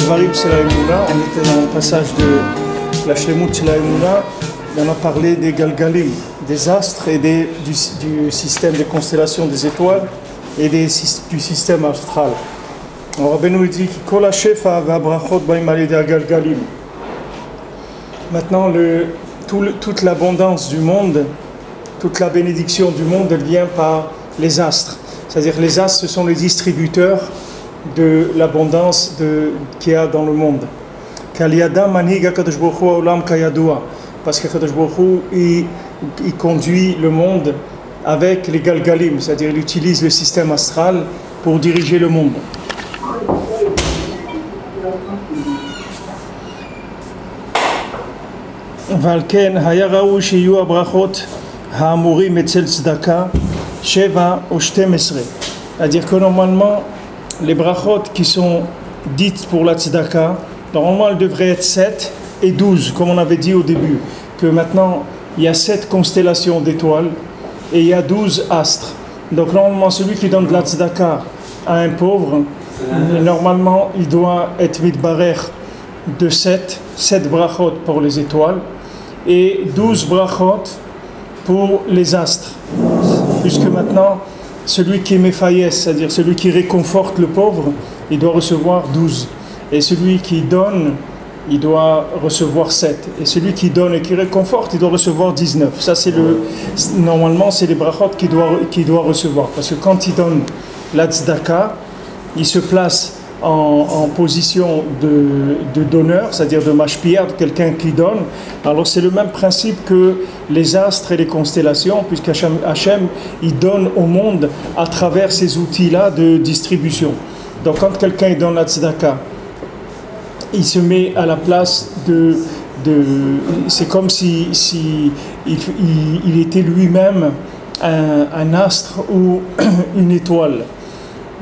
Dvarim c'est la Emouna, on était dans le passage de la Shlemut c'est la Emouna, on a parlé des Galgalim, des astres et du système des constellations des étoiles et du système astral. Alors Rabbeinu dit que Kol ha-shefa va-brachot ba'im al-yedei Galgalim. Maintenant, toute l'abondance du monde, toute la bénédiction du monde, elle vient par les astres. C'est-à-dire les astres, ce sont les distributeurs de l'abondance qu'il y a dans le monde. Parce que Kadosh Baruch Hu, il conduit le monde avec les Galgalim, c'est-à-dire il utilise le système astral pour diriger le monde. Valken hayaraou shiyu abrachot ha'amurim etzel tzedaka sheva ou shtemesre. C'est-à-dire que normalement les brachot qui sont dites pour la tzedaka, normalement elles devraient être 7 et 12, comme on avait dit au début, que maintenant il y a 7 constellations d'étoiles et il y a 12 astres. Donc normalement celui qui donne de la tzedaka à un pauvre, normalement il doit être mitbarer de 7 brachot pour les étoiles et 12 brachot pour les astres. Puisque maintenant celui qui est méfaïes, c'est-à-dire celui qui réconforte le pauvre, il doit recevoir 12. Et celui qui donne, il doit recevoir 7. Et celui qui donne et qui réconforte, il doit recevoir 19. Ça, normalement, c'est les brachot qu'il doit recevoir. Parce que quand il donne la tzedaka, il se place en position de donneur, c'est-à-dire de mashpia, de quelqu'un qui donne. Alors c'est le même principe que les astres et les constellations, puisqu'Hachem, il donne au monde à travers ces outils-là de distribution. Donc quand quelqu'un donne la tzedaka, il se met à la place c'est comme si il était lui-même un astre ou une étoile.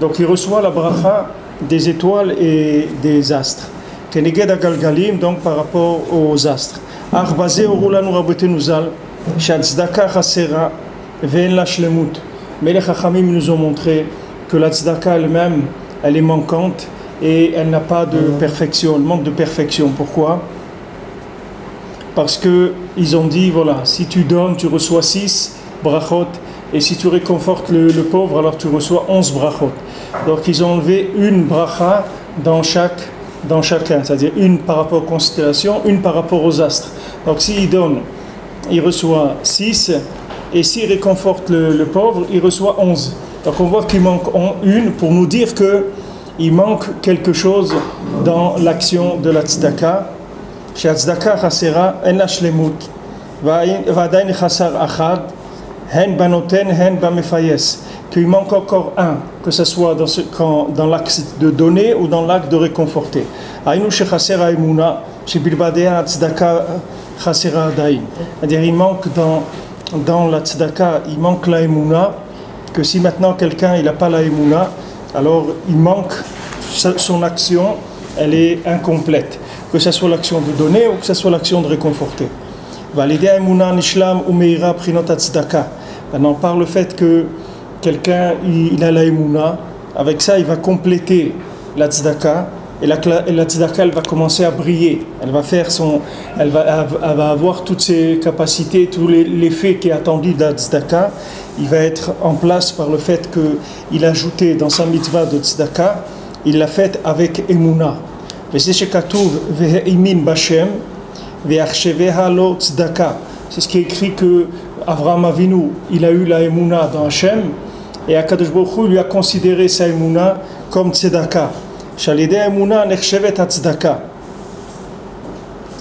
Donc il reçoit la bracha des étoiles et des astres. Keneged ha-galgalim, donc par rapport aux astres. Ach bazeh horu lanu rabbeinu zal, she'ha-tzedaka chasera ve'en la shlemut. Mais les chachamim nous ont montré que la tzedaka elle-même, elle est manquante et elle n'a pas de perfection, elle manque de perfection. Pourquoi? Parce qu'ils ont dit, voilà, si tu donnes, tu reçois 6 brachot, et si tu réconfortes le pauvre, alors tu reçois 11 brachot. Donc ils ont enlevé une bracha dans chacun, c'est-à-dire une par rapport aux constellations, une par rapport aux astres. Donc s'il donne, il reçoit 6, et s'il réconforte le pauvre, il reçoit 11. Donc on voit qu'il manque une pour nous dire qu'il manque quelque chose dans l'action de la tzedaka. Chez la tzedaka chasera en la shlemut, va'adain chasar achad, hen banoten, hen bamefayes, qu'il manque encore un, que ce soit dans l'acte de donner ou dans l'acte de réconforter. Aïnou she chasera emuna, she bilbadea tzedaka chasera adain. C'est-à-dire il manque dans la tzedaka, il manque la emuna, que si maintenant quelqu'un il n'a pas la emuna, alors il manque son action, elle est incomplète. Que ce soit l'action de donner ou que ce soit l'action de réconforter. Maintenant, par le fait que quelqu'un il a la emuna, avec ça il va compléter la tzedaka, et la tzedaka elle va commencer à briller. Elle va avoir toutes ses capacités, tous les faits qui est attendu de la tzedaka. Il va être en place par le fait qu'il a ajouté dans sa mitzvah de tzedaka, il l'a fait avec emuna. C'est ce qui est écrit que Avraham Avinu, il a eu la emuna dans Hachem, et Akadosh Baruch Hu lui a considéré sa emuna comme tzedaka. Shalidei emuna nechshevet ha-tzedaka.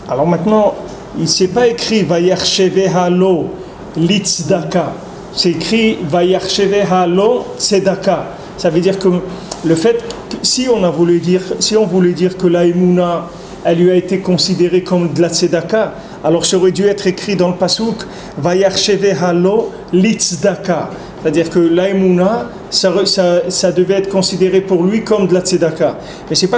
Alors maintenant, il ne s'est pas écrit vayachsheveha lo li-tzedaka. C'est écrit vayachsheveha lo tzedaka. Ça veut dire que le fait si on voulait dire que la emuna elle lui a été considérée comme de la tzedaka, alors ça aurait dû être écrit dans le pasuk vayachsheveha lo li-tzedaka. C'est-à-dire que la emuna ça devait être considéré pour lui comme de la tzedaka. Mais c'est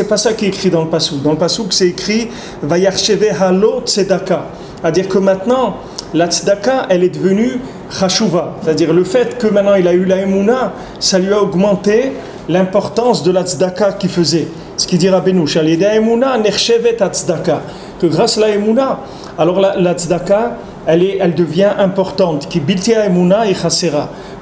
pas ça qui est écrit dans le pasuk. Dans le pasuk c'est écrit vayachsheveha lo tzedaka. C'est-à-dire que maintenant la tzedaka elle est devenue chashuva. C'est-à-dire le fait que maintenant il a eu la emuna, ça lui a augmenté l'importance de la tzedaka qu'il faisait. Ce qui dit Rabbeinu, que grâce à la Emouna, alors la tzedaka, elle devient importante.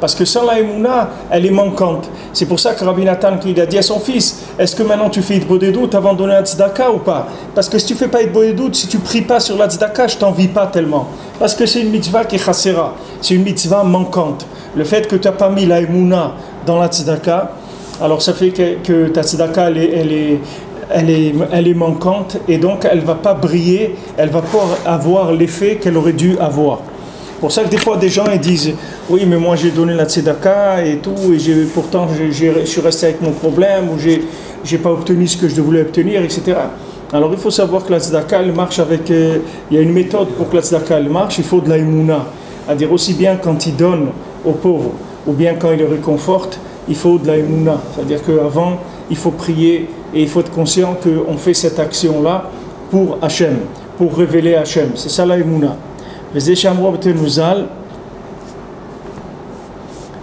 Parce que sans la Emouna, elle est manquante. C'est pour ça que Rabbi Nathan il a dit à son fils, est-ce que maintenant tu fais Hitbodedut avant de donner la tzedaka ou pas? Parce que si tu ne fais pas Hitbodedut, si tu ne pries pas sur la tzedaka, je ne t'envie pas tellement. Parce que c'est une mitzvah qui est chassera, c'est une mitzvah manquante. Le fait que tu n'as pas mis la Emouna dans la tzedaka, alors ça fait que ta tzedaka, elle est manquante et donc elle ne va pas briller, elle ne va pas avoir l'effet qu'elle aurait dû avoir. C'est pour ça que des fois des gens ils disent oui mais moi j'ai donné la tzedaka et tout et pourtant je suis resté avec mon problème ou j'ai pas obtenu ce que je voulais obtenir, etc. Alors il faut savoir que la tzedaka elle marche avec, il y a une méthode pour que la tzedaka elle marche, il faut de la émouna, c'est-à-dire aussi bien quand il donne aux pauvres ou bien quand il les réconforte, il faut de la émouna, c'est-à-dire qu'avant il faut prier et il faut être conscient qu'on fait cette action-là pour Hachem, pour révéler Hachem. C'est ça la émouna. Les Shamro B'tenuzal,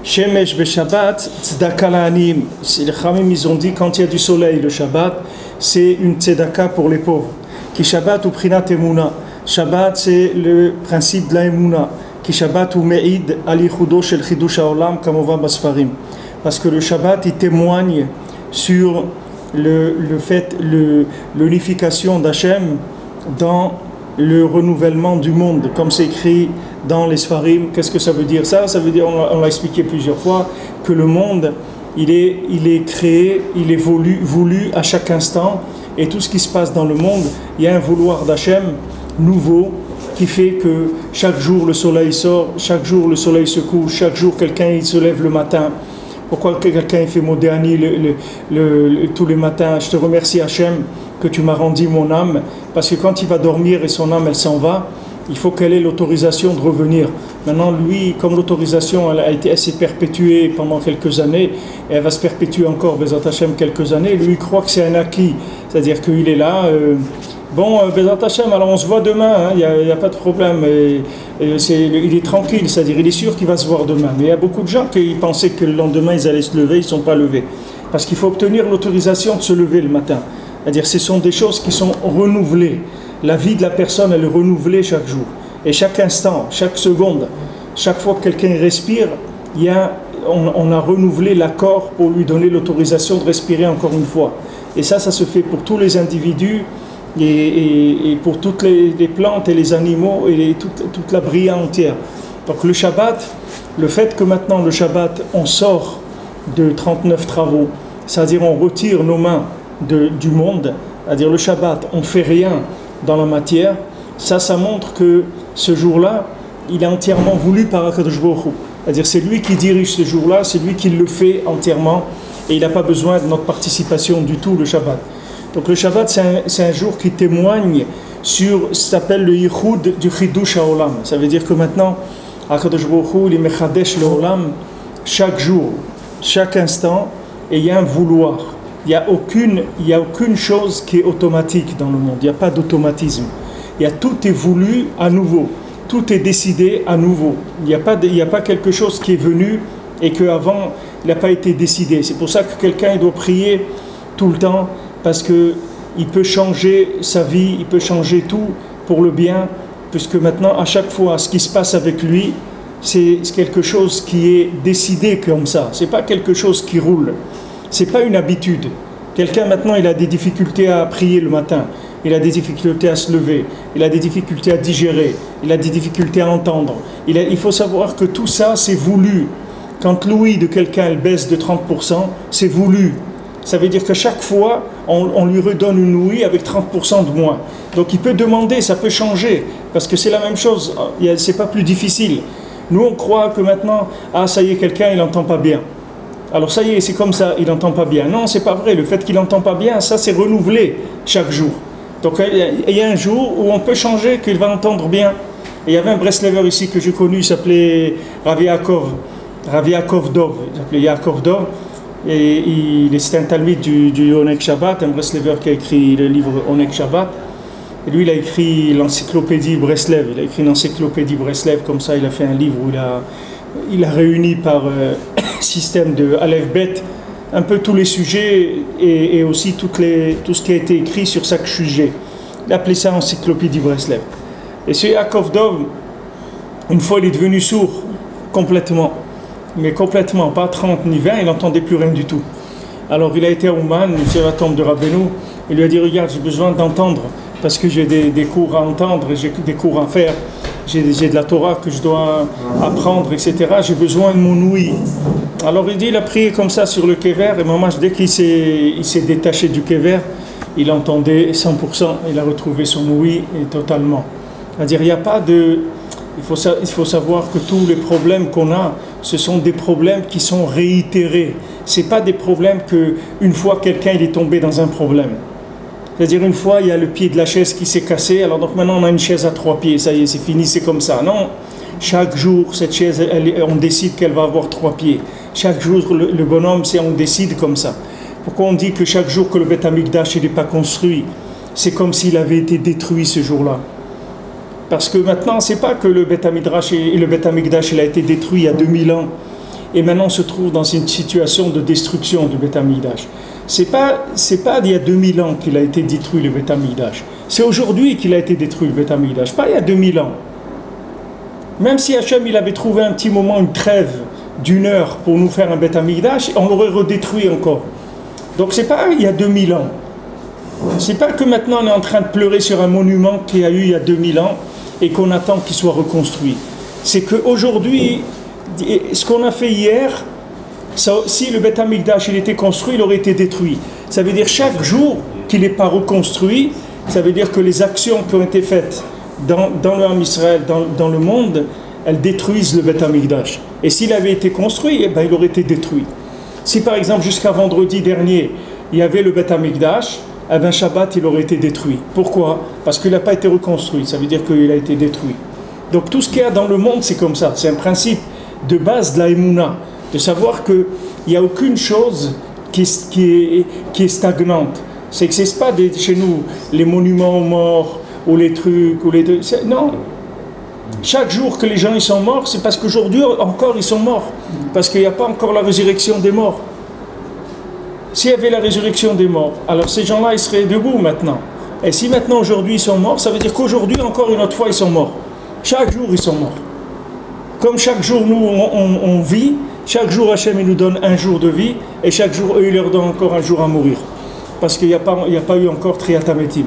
Shemesh B'Shabbat, Tzedaka la'aniyim. Les Khamim, ils ont dit quand il y a du soleil le Shabbat, c'est une tzedaka pour les pauvres. Ki Shabbat ou Prinat Emuna. Shabbat, c'est le principe de la émouna. Ki Shabbat ou Me'id Ali Chudo Shel Chidush Haolam, comme on voit Basfarim. Parce que le Shabbat, il témoigne sur le fait, l'unification d'Hachem dans le renouvellement du monde, comme c'est écrit dans les Sfarim. Qu'est-ce que ça veut dire ça? Ça veut dire, on l'a expliqué plusieurs fois, que le monde, il est créé, il est voulu à chaque instant, et tout ce qui se passe dans le monde, il y a un vouloir d'Hachem nouveau, qui fait que chaque jour le soleil sort, chaque jour le soleil se couche, chaque jour quelqu'un il se lève le matin. Pourquoi quelqu'un fait mon dernier tous les matins? Je te remercie Hachem que tu m'as rendu mon âme, parce que quand il va dormir et son âme elle s'en va, il faut qu'elle ait l'autorisation de revenir. Maintenant lui, comme l'autorisation elle s'est perpétuée pendant quelques années, et elle va se perpétuer encore Bezat Hachem quelques années, lui il croit que c'est un acquis, c'est-à-dire qu'il est là, Bezat Hachem, alors on se voit demain, il n'y a pas de problème, il est tranquille, c'est-à-dire il est sûr qu'il va se voir demain. Mais il y a beaucoup de gens qui pensaient que le lendemain ils allaient se lever, ils ne sont pas levés. Parce qu'il faut obtenir l'autorisation de se lever le matin. C'est-à-dire ce sont des choses qui sont renouvelées. La vie de la personne elle est renouvelée chaque jour. Et chaque instant, chaque seconde, chaque fois que quelqu'un respire, on a renouvelé l'accord pour lui donner l'autorisation de respirer encore une fois. Et ça se fait pour tous les individus, et pour toutes les plantes et les animaux et toute la bria entière. Donc le Shabbat, le fait que maintenant le Shabbat on sort de 39 travaux, c'est-à-dire on retire nos mains du monde, c'est-à-dire le Shabbat on ne fait rien dans la matière, ça montre que ce jour-là il est entièrement voulu par Akadosh Baruch Hu. C'est-à-dire c'est lui qui dirige ce jour-là, c'est lui qui le fait entièrement et il n'a pas besoin de notre participation du tout le Shabbat. Donc le Shabbat, c'est un jour qui témoigne sur, ça s'appelle le Yichud du Chidush Haolam. Ça veut dire que maintenant, Akadosh Baruch Hu, il est Mechadesh le Olam, chaque jour, chaque instant, et il y a un vouloir. Il n'y a aucune chose qui est automatique dans le monde, il n'y a pas d'automatisme. Tout est voulu à nouveau, tout est décidé à nouveau. Il n'y a pas quelque chose qui est venu et qu'avant, il n'a pas été décidé. C'est pour ça que quelqu'un il doit prier tout le temps, parce qu'il peut changer sa vie, il peut changer tout pour le bien, puisque maintenant, à chaque fois, ce qui se passe avec lui, c'est quelque chose qui est décidé comme ça. Ce n'est pas quelque chose qui roule. Ce n'est pas une habitude. Quelqu'un, maintenant, il a des difficultés à prier le matin. Il a des difficultés à se lever. Il a des difficultés à digérer. Il a des difficultés à entendre. Il faut savoir que tout ça, c'est voulu. Quand l'ouïe de quelqu'un, elle baisse de 30%, c'est voulu. Ça veut dire que chaque fois, on lui redonne une ouïe avec 30% de moins. Donc il peut demander, ça peut changer, parce que c'est la même chose, c'est pas plus difficile. Nous on croit que maintenant, ça y est, quelqu'un il n'entend pas bien. Alors ça y est, c'est comme ça, il n'entend pas bien. Non, c'est pas vrai, le fait qu'il n'entend pas bien, ça c'est renouvelé chaque jour. Donc il y a un jour où on peut changer, qu'il va entendre bien. Et il y avait un Breslever ici que j'ai connu, il s'appelait Rav Yaakov Dov, il s'appelait Yaakov Dov. Et c'est un talmide du Onek Shabbat, un Breslever qui a écrit le livre Onek Shabbat. Et lui, il a écrit l'encyclopédie Breslev. Il a écrit l'encyclopédie Breslev, comme ça, il a fait un livre où il a réuni par système de Aleph Bet un peu tous les sujets et aussi tout ce qui a été écrit sur chaque sujet. Il a appelé ça Encyclopédie Breslev. Et ce Yaakov Dov, une fois il est devenu sourd, complètement, mais complètement, pas 30 ni 20, il n'entendait plus rien du tout. Alors il a été à Ouman, sur la tombe de Rabbeinu, il lui a dit, regarde, j'ai besoin d'entendre, parce que j'ai des cours à entendre, j'ai des cours à faire, j'ai de la Torah que je dois apprendre, etc. J'ai besoin de mon ouïe. Alors il dit, il a prié comme ça sur le kever, et maman, dès qu'il s'est détaché du kever, il entendait 100%, il a retrouvé son ouïe totalement. C'est-à-dire, il n'y a pas de... Il faut savoir que tous les problèmes qu'on a, ce sont des problèmes qui sont réitérés. Ce n'est pas des problèmes qu'une fois quelqu'un il est tombé dans un problème. C'est-à-dire une fois il y a le pied de la chaise qui s'est cassé, alors donc maintenant on a une chaise à 3 pieds, ça y est, c'est fini, c'est comme ça. Non, chaque jour cette chaise, on décide qu'elle va avoir 3 pieds. Chaque jour le bonhomme, on décide comme ça. Pourquoi on dit que chaque jour que le Beth Amikdash n'est pas construit, c'est comme s'il avait été détruit ce jour-là? Parce que maintenant, c'est pas que le Beth Amikdash il a été détruit il y a 2000 ans et maintenant on se trouve dans une situation de destruction du Beth Amikdash. C'est pas il y a 2000 ans qu'il a été détruit le Beth Amikdash. C'est aujourd'hui qu'il a été détruit le Beth Amikdash, pas il y a 2000 ans. Même si Hachem il avait trouvé un petit moment, une trêve d'1 heure pour nous faire un Beth Amikdash, on l'aurait redétruit encore. Donc c'est pas il y a 2000 ans. C'est pas que maintenant on est en train de pleurer sur un monument qu'il y a eu il y a 2000 ans et qu'on attend qu'il soit reconstruit. C'est qu'aujourd'hui, ce qu'on a fait hier, si le Beth Amikdash il était construit, il aurait été détruit. Ça veut dire chaque jour qu'il n'est pas reconstruit, ça veut dire que les actions qui ont été faites dans le Ham Israël, dans le monde, elles détruisent le Beth Amikdash. Et s'il avait été construit, eh ben, il aurait été détruit. Si par exemple jusqu'à vendredi dernier, il y avait le Beth Amikdash, eh bien Shabbat il aurait été détruit. Pourquoi? Parce qu'il n'a pas été reconstruit, ça veut dire qu'il a été détruit. Donc tout ce qu'il y a dans le monde c'est comme ça, c'est un principe de base de la Emouna, de savoir qu'il n'y a aucune chose qui est stagnante. C'est que ce n'est pas chez nous les monuments morts ou les trucs, non. Chaque jour que les gens ils sont morts, c'est parce qu'aujourd'hui encore ils sont morts, parce qu'il n'y a pas encore la résurrection des morts. S'il y avait la résurrection des morts, alors ces gens-là, ils seraient debout maintenant. Et si maintenant, aujourd'hui, ils sont morts, ça veut dire qu'aujourd'hui, encore une autre fois, ils sont morts. Chaque jour, ils sont morts. Comme chaque jour, nous, on vit, chaque jour, Hachem, il nous donne un jour de vie, et chaque jour, eux, il leur donne encore un jour à mourir. Parce qu'il n'y a pas eu encore Triat Hametim.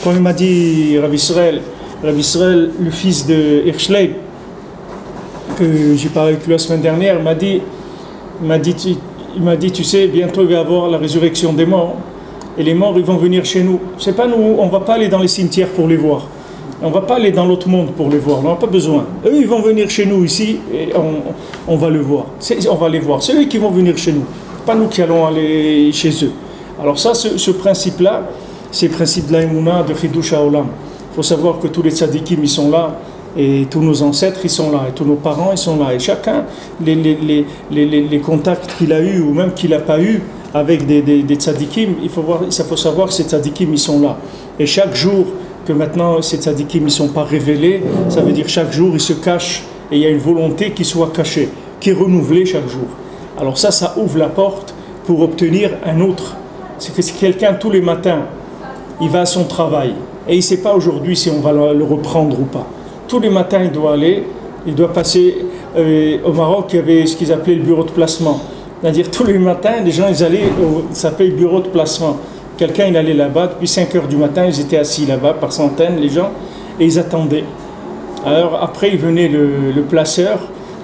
Quand il m'a dit, Rav Israël, le fils de Hirschleib, que j'ai parlé avec lui la semaine dernière, il m'a dit, tu sais, bientôt il va y avoir la résurrection des morts. Et les morts, ils vont venir chez nous. C'est pas nous, on ne va pas aller dans les cimetières pour les voir. On ne va pas aller dans l'autre monde pour les voir. On n'a pas besoin. Eux, ils vont venir chez nous ici et on va le voir. On va les voir. C'est eux qui vont venir chez nous. Pas nous qui allons aller chez eux. Alors ça, ce principe-là, c'est le principe de l'Aïmouna, de Chidush HaOlam. Il faut savoir que tous les tzadikim, ils sont là. Et tous nos ancêtres, ils sont là, et tous nos parents, ils sont là. Et chacun, les contacts qu'il a eus, ou même qu'il n'a pas eu avec des tzadikim, il faut savoir que ces tzadikim, ils sont là. Et chaque jour que maintenant, ces tzadikim, ils ne sont pas révélés, ça veut dire chaque jour, ils se cachent, et il y a une volonté qui soit cachée, qui est renouvelée chaque jour. Alors ça ouvre la porte pour obtenir un autre. C'est que si quelqu'un, tous les matins, il va à son travail, et il ne sait pas aujourd'hui si on va le reprendre ou pas. Tous les matins, il doit passer. Au Maroc, il y avait ce qu'ils appelaient le bureau de placement. C'est-à-dire, tous les matins, les gens, ils allaient, ça s'appelle bureau de placement. Quelqu'un, il allait là-bas, depuis 5 heures du matin, ils étaient assis là-bas, par centaines, les gens, et ils attendaient. Alors, après, il venait le placeur,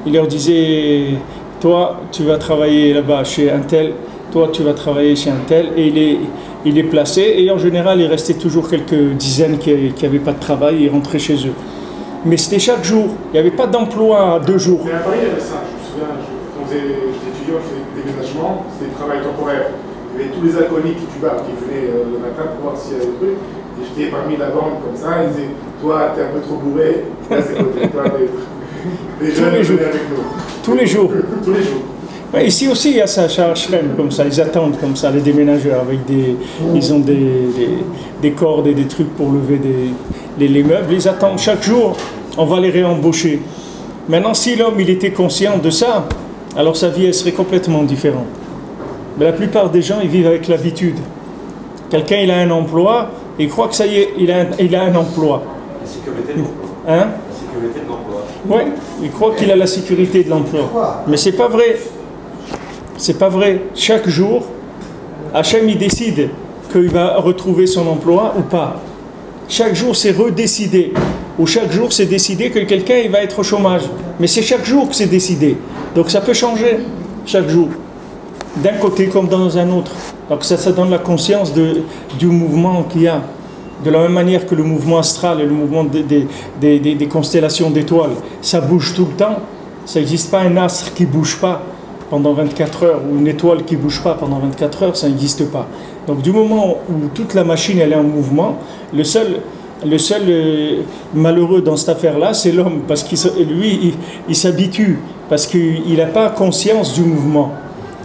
il leur disait, toi, tu vas travailler là-bas chez un tel, toi, tu vas travailler chez un tel, et il est placé, et en général, il restait toujours quelques dizaines qui n'avaient pas de travail, et rentraient chez eux. Mais c'était chaque jour, il n'y avait pas d'emploi à 2 jours. Mais à Paris, il y avait ça, je me souviens, quand j'étais étudiant, je faisais des déménagements, c'était du travail temporaire. Il y avait tous les alcooliques du bar qui venaient le matin pour voir s'il y avait des trucs, et j'étais parmi la bande comme ça, ils disaient, toi, t'es un peu trop bourré, là c'est côté, toi, les jeunes venaient avec nous. Tous les jours. Tous les jours. Ouais, ici aussi, il y a ça, Shrem, comme ça, ils attendent comme ça, les déménageurs, avec ils ont des cordes et des trucs pour lever les meubles, ils attendent chaque jour, on va les réembaucher. Maintenant, si l'homme, il était conscient de ça, alors sa vie, elle serait complètement différente. Mais la plupart des gens, ils vivent avec l'habitude. Quelqu'un, il a un emploi, et il croit que ça y est, il a un emploi. La sécurité de l'emploi. Hein? La sécurité de l'emploi. Oui, il croit qu'il a la sécurité de l'emploi. Mais c'est pas vrai. C'est pas vrai. Chaque jour, Hachem, il décide qu'il va retrouver son emploi ou pas. Chaque jour, c'est redécidé. Ou chaque jour, c'est décidé que quelqu'un il va être au chômage. Mais c'est chaque jour que c'est décidé. Donc ça peut changer chaque jour. D'un côté comme dans un autre. Donc ça donne la conscience du mouvement qu'il y a. De la même manière que le mouvement astral et le mouvement des constellations d'étoiles, ça bouge tout le temps. Ça n'existe pas un astre qui ne bouge pas pendant 24 heures ou une étoile qui ne bouge pas pendant 24 heures, ça n'existe pas. Donc du moment où toute la machine elle est en mouvement, le seul malheureux dans cette affaire-là, c'est l'homme, parce qu'il lui, il s'habitue, parce qu'il n'a pas conscience du mouvement.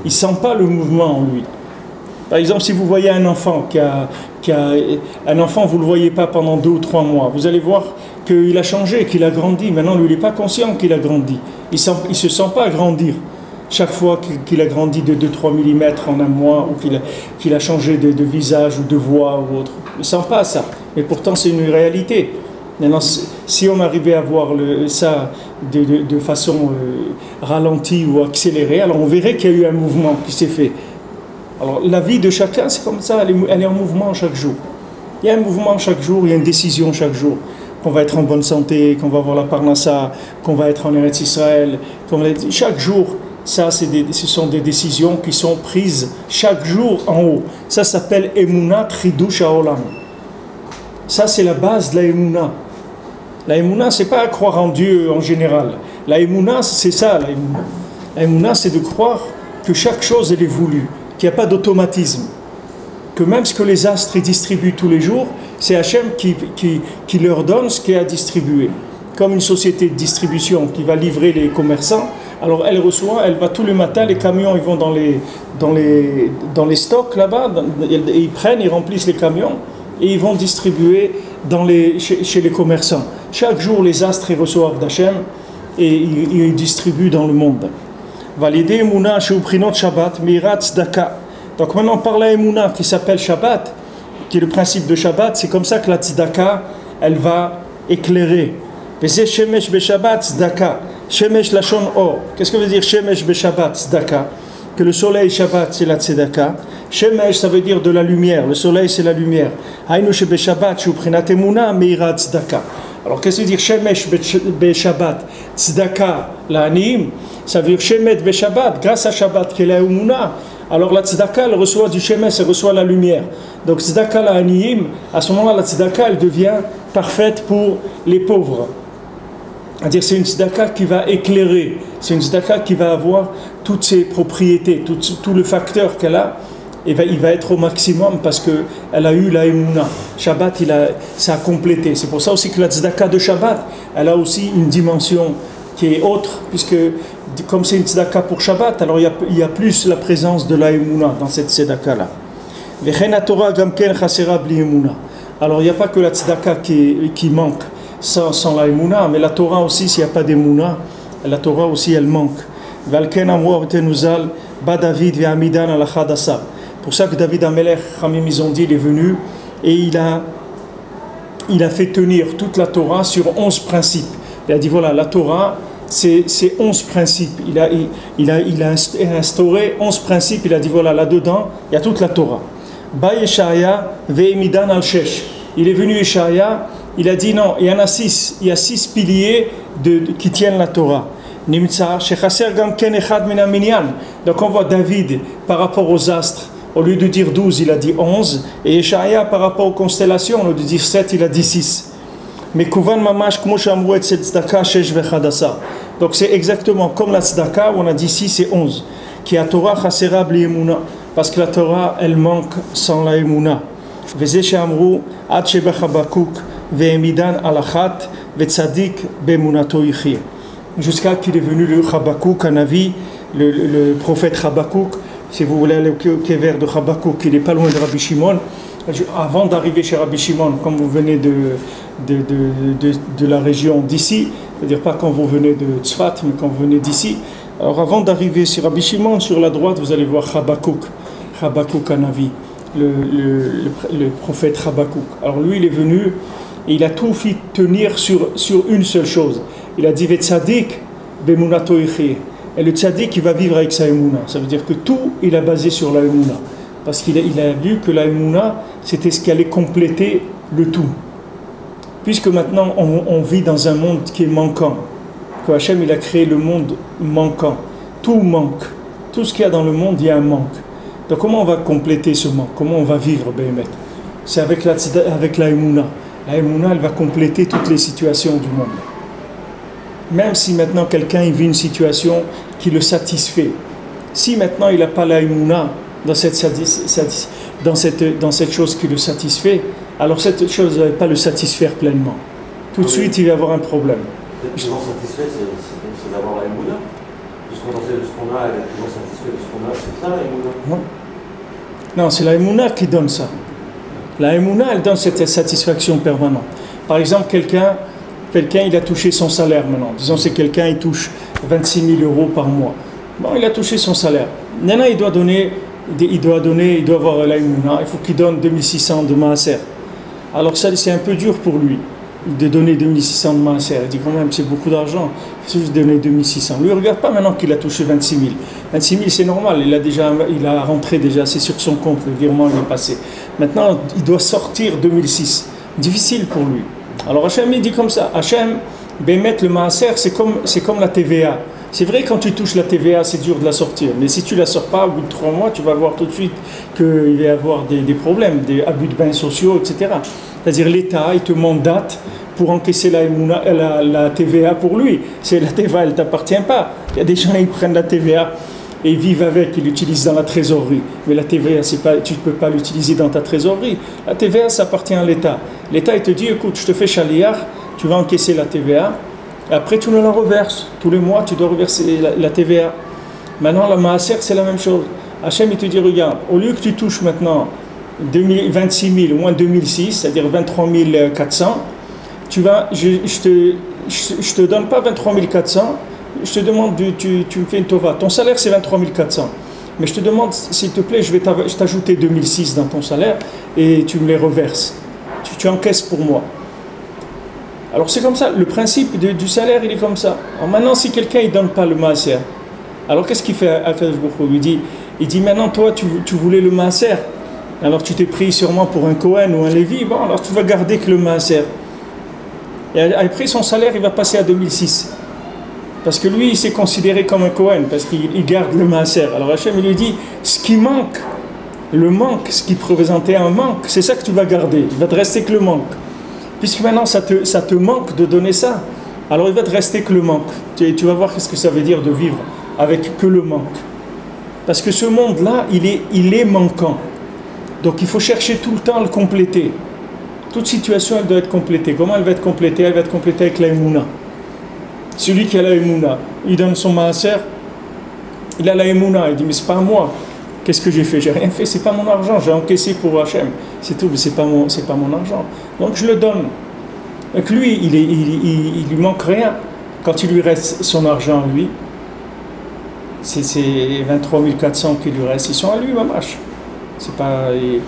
Il ne sent pas le mouvement en lui. Par exemple, si vous voyez un enfant un enfant, vous ne le voyez pas pendant 2 ou 3 mois, vous allez voir qu'il a changé, qu'il a grandi. Maintenant, lui, il n'est pas conscient qu'il a grandi. Il ne se sent pas grandir. Chaque fois qu'il a grandi de 2-3 mm en un mois, ou qu'il a changé de visage ou de voix ou autre. Il ne sent pas ça. Mais pourtant, c'est une réalité. Maintenant, si on arrivait à voir ça de façon ralentie ou accélérée, alors on verrait qu'il y a eu un mouvement qui s'est fait. Alors, la vie de chacun, c'est comme ça, elle est en mouvement chaque jour. Il y a un mouvement chaque jour, il y a une décision chaque jour. Qu'on va être en bonne santé, qu'on va avoir la parnassa, qu'on va être en Eretz Israël. Chaque jour, ça, ce sont des décisions qui sont prises chaque jour en haut. Ça s'appelle Emunat Chidush HaOlam. Ça, c'est la base de la Emunah. La Emunah, ce n'est pas croire en Dieu en général. La Emunah, c'est ça, la Emunah. La Emunah, c'est de croire que chaque chose, elle est voulue, qu'il n'y a pas d'automatisme. Que même ce que les astres distribuent tous les jours, c'est Hachem qui leur donne ce qu'il y a à distribuer. Comme une société de distribution qui va livrer les commerçants, alors elle va tous les matins, les camions ils vont dans les stocks là-bas, ils prennent, ils remplissent les camions et ils vont distribuer chez les commerçants. Chaque jour les astres ils reçoivent d'Hachem et ils distribuent dans le monde. Validé Emouna Sheuprinot Shabbat Mirat Tzedaka. Donc maintenant par la Emouna qui s'appelle Shabbat, qui est le principe de Shabbat, c'est comme ça que la Tzedaka elle va éclairer. Vese Shemesh Beshabbat Tzedaka. Shemesh Lashon Or. Qu'est-ce que veut dire Shemesh Beshabbat Tzedaka? Que le soleil Shabbat c'est la Tzedaka. Shemesh ça veut dire de la lumière. Le soleil c'est la lumière. Hainu Shebeshabbat Sheuprinat Emouna Mirat Tzedaka. Alors qu'est-ce que veut dire Shemesh Beshabbat Tzedaka la Anim? Ça veut dire Shemet Beshabbat, grâce à Shabbat qui est la Emouna. Alors la tzedaka, elle reçoit du shemesh, elle reçoit la lumière. Donc tzedaka la aniyim, à ce moment-là, la tzedaka, elle devient parfaite pour les pauvres. C'est-à-dire c'est une tzedaka qui va éclairer, c'est une tzedaka qui va avoir toutes ses propriétés, tout le facteur qu'elle a, et il va être au maximum parce qu'elle a eu la Emouna. Shabbat, ça a complété. C'est pour ça aussi que la tzedaka de Shabbat, elle a aussi une dimension qui est autre, puisque comme c'est une tzedaka pour Shabbat, alors il y a plus la présence de la Emouna dans cette tzedaka-là. Alors il n'y a pas que la tzedaka qui manque sans la Emouna, mais la Torah aussi, s'il n'y a pas d'Emouna, la Torah aussi elle manque. Pour ça que David Amelech, Chamim, ils ont dit, il est venu et il a fait tenir toute la Torah sur 11 principes. Il a dit voilà, la Torah, c'est 11 principes. Il a instauré 11 principes. Il a dit voilà, là-dedans, il y a toute la Torah. Ba Yeshaya ve'emidan al-shesh. Il est venu Yeshaya, il a dit non, il y en a 6. Il y a 6 piliers qui tiennent la Torah. Nimtza shechaser gam ken echad min haminyan. Donc on voit David par rapport aux astres. Au lieu de dire 12, il a dit 11. Et Yeshaya par rapport aux constellations, au lieu de dire 7, il a dit 6. Mais Kouvan Mamash, comme Shamrouet, c'est Tzedaka, Shesh Vechadasa. Donc c'est exactement comme la Tzedaka, où on a dit 6 et 11. Qui a Torah Chasera Bli Emouna. Parce que la Torah, elle manque sans la Emouna. Veze Shamrou, Ad Shebech Habakuk, Ve'emidan Alachat, Ve'tzadik Be'emunato Yichir. Jusqu'à qu'il est venu le Habakouk, un avis, le prophète Habakouk. Si vous voulez aller au kever de Habakouk, il n'est pas loin de Rabbi Shimon. Avant d'arriver chez Rabbi Shimon, comme vous venez de la région d'ici, c'est-à-dire pas quand vous venez de Tzfat, mais quand vous venez d'ici, alors avant d'arriver sur Rabbi Shimon, sur la droite, vous allez voir Habakouk. Habakkuk Hanavi, le prophète Habakkuk. Alors lui, il est venu et il a tout fait tenir sur une seule chose. Il a dit Vetzadik bemunato ychye. Et le tzaddik, il va vivre avec sa émouna. Ça veut dire que tout, il a basé sur la émouna. Parce qu'il a vu que la émouna, c'était ce qui allait compléter le tout. Puisque maintenant, on vit dans un monde qui est manquant. Que Hachem, il a créé le monde manquant. Tout manque. Tout ce qu'il y a dans le monde, il y a un manque. Donc comment on va compléter ce manque? Comment on va vivre, Béhémet? C'est avec la émouna. La émouna, elle va compléter toutes les situations du monde. Même si maintenant quelqu'un il vit une situation qui le satisfait. Si maintenant il n'a pas la émouna dans cette chose qui le satisfait, alors cette chose ne va pas le satisfaire pleinement. Tout de suite, il va y avoir un problème. Être toujours satisfait, c'est d'avoir la émouna. Puisqu'on sait de ce qu'on a, être toujours satisfait de ce qu'on a, c'est ça la émouna. Non, c'est la émouna qui donne ça. La émouna, elle donne cette satisfaction permanente. Par exemple, quelqu'un il a touché son salaire maintenant. Disons, c'est quelqu'un, il touche 26 000 euros par mois. Bon, il a touché son salaire. Maintenant, il doit avoir la émouna. Il faut qu'il donne 2600 de maaser. Alors ça, c'est un peu dur pour lui de donner 2600 de maaser. Il dit quand même, c'est beaucoup d'argent. Il faut juste donner 2600. Lui, il ne regarde pas maintenant qu'il a touché 26 000. 26 000, c'est normal. Il a rentré déjà, c'est sur son compte. Le virement, il est passé. Maintenant, il doit sortir 2006. Difficile pour lui. Alors Hachem, il dit comme ça. Hachem, Bémet, le maaser, c'est comme la TVA. C'est vrai, quand tu touches la TVA, c'est dur de la sortir. Mais si tu ne la sors pas, au bout de 3 mois, tu vas voir tout de suite qu'il va y avoir des problèmes, des abus de biens sociaux, etc. C'est-à-dire l'État, il te mandate pour encaisser la TVA pour lui. La TVA, elle ne t'appartient pas. Il y a des gens qui prennent la TVA et ils vivent avec, ils l'utilisent dans la trésorerie. Mais la TVA, tu ne peux pas l'utiliser dans ta trésorerie. La TVA, ça appartient à l'État. L'État, il te dit, écoute, je te fais chaliar, tu vas encaisser la TVA. Et après, tu nous la reverses. Tous les mois, tu dois reverser la TVA. Maintenant, la maaser, c'est la même chose. Hachem, il te dit, regarde, au lieu que tu touches maintenant 26 000 ou moins 2006, c'est-à-dire 23 400, je te donne pas 23 400, je te demande, tu me fais une tova. Ton salaire, c'est 23 400. Mais je te demande, s'il te plaît, je vais t'ajouter 2006 dans ton salaire et tu me les reverses. Tu encaisses pour moi. Alors c'est comme ça, le principe du salaire, il est comme ça. Alors maintenant, si quelqu'un ne donne pas le maaser, alors qu'est-ce qu'il fait Akadosh Baruch Hu? Il dit maintenant, toi, tu voulais le maaser. Alors tu t'es pris sûrement pour un Cohen ou un Lévi, bon, alors tu vas garder que le maaser. Et après, son salaire, il va passer à 2006. Parce que lui, il s'est considéré comme un Cohen, parce qu'il garde le maaser. Alors Hachem, il lui dit, ce qui manque, le manque, ce qui représentait un manque, c'est ça que tu vas garder. Il va te rester que le manque. Puisque maintenant, ça te manque de donner ça, alors il va te rester que le manque. Tu vas voir ce que ça veut dire de vivre avec que le manque. Parce que ce monde-là, il est manquant. Donc il faut chercher tout le temps à le compléter. Toute situation, elle doit être complétée. Comment elle va être complétée? Elle va être complétée avec la émouna. Celui qui a la émouna, il donne son maaser, il a la émouna, il dit, mais c'est pas à moi. Qu'est-ce que j'ai fait? J'ai rien fait, c'est pas mon argent, j'ai encaissé pour Hachem. C'est tout, mais c'est pas mon argent. Donc je le donne. Donc lui, il lui manque rien. Quand il lui reste son argent à lui, c'est 23 400 qui lui restent, ils sont à lui, mamash. Ils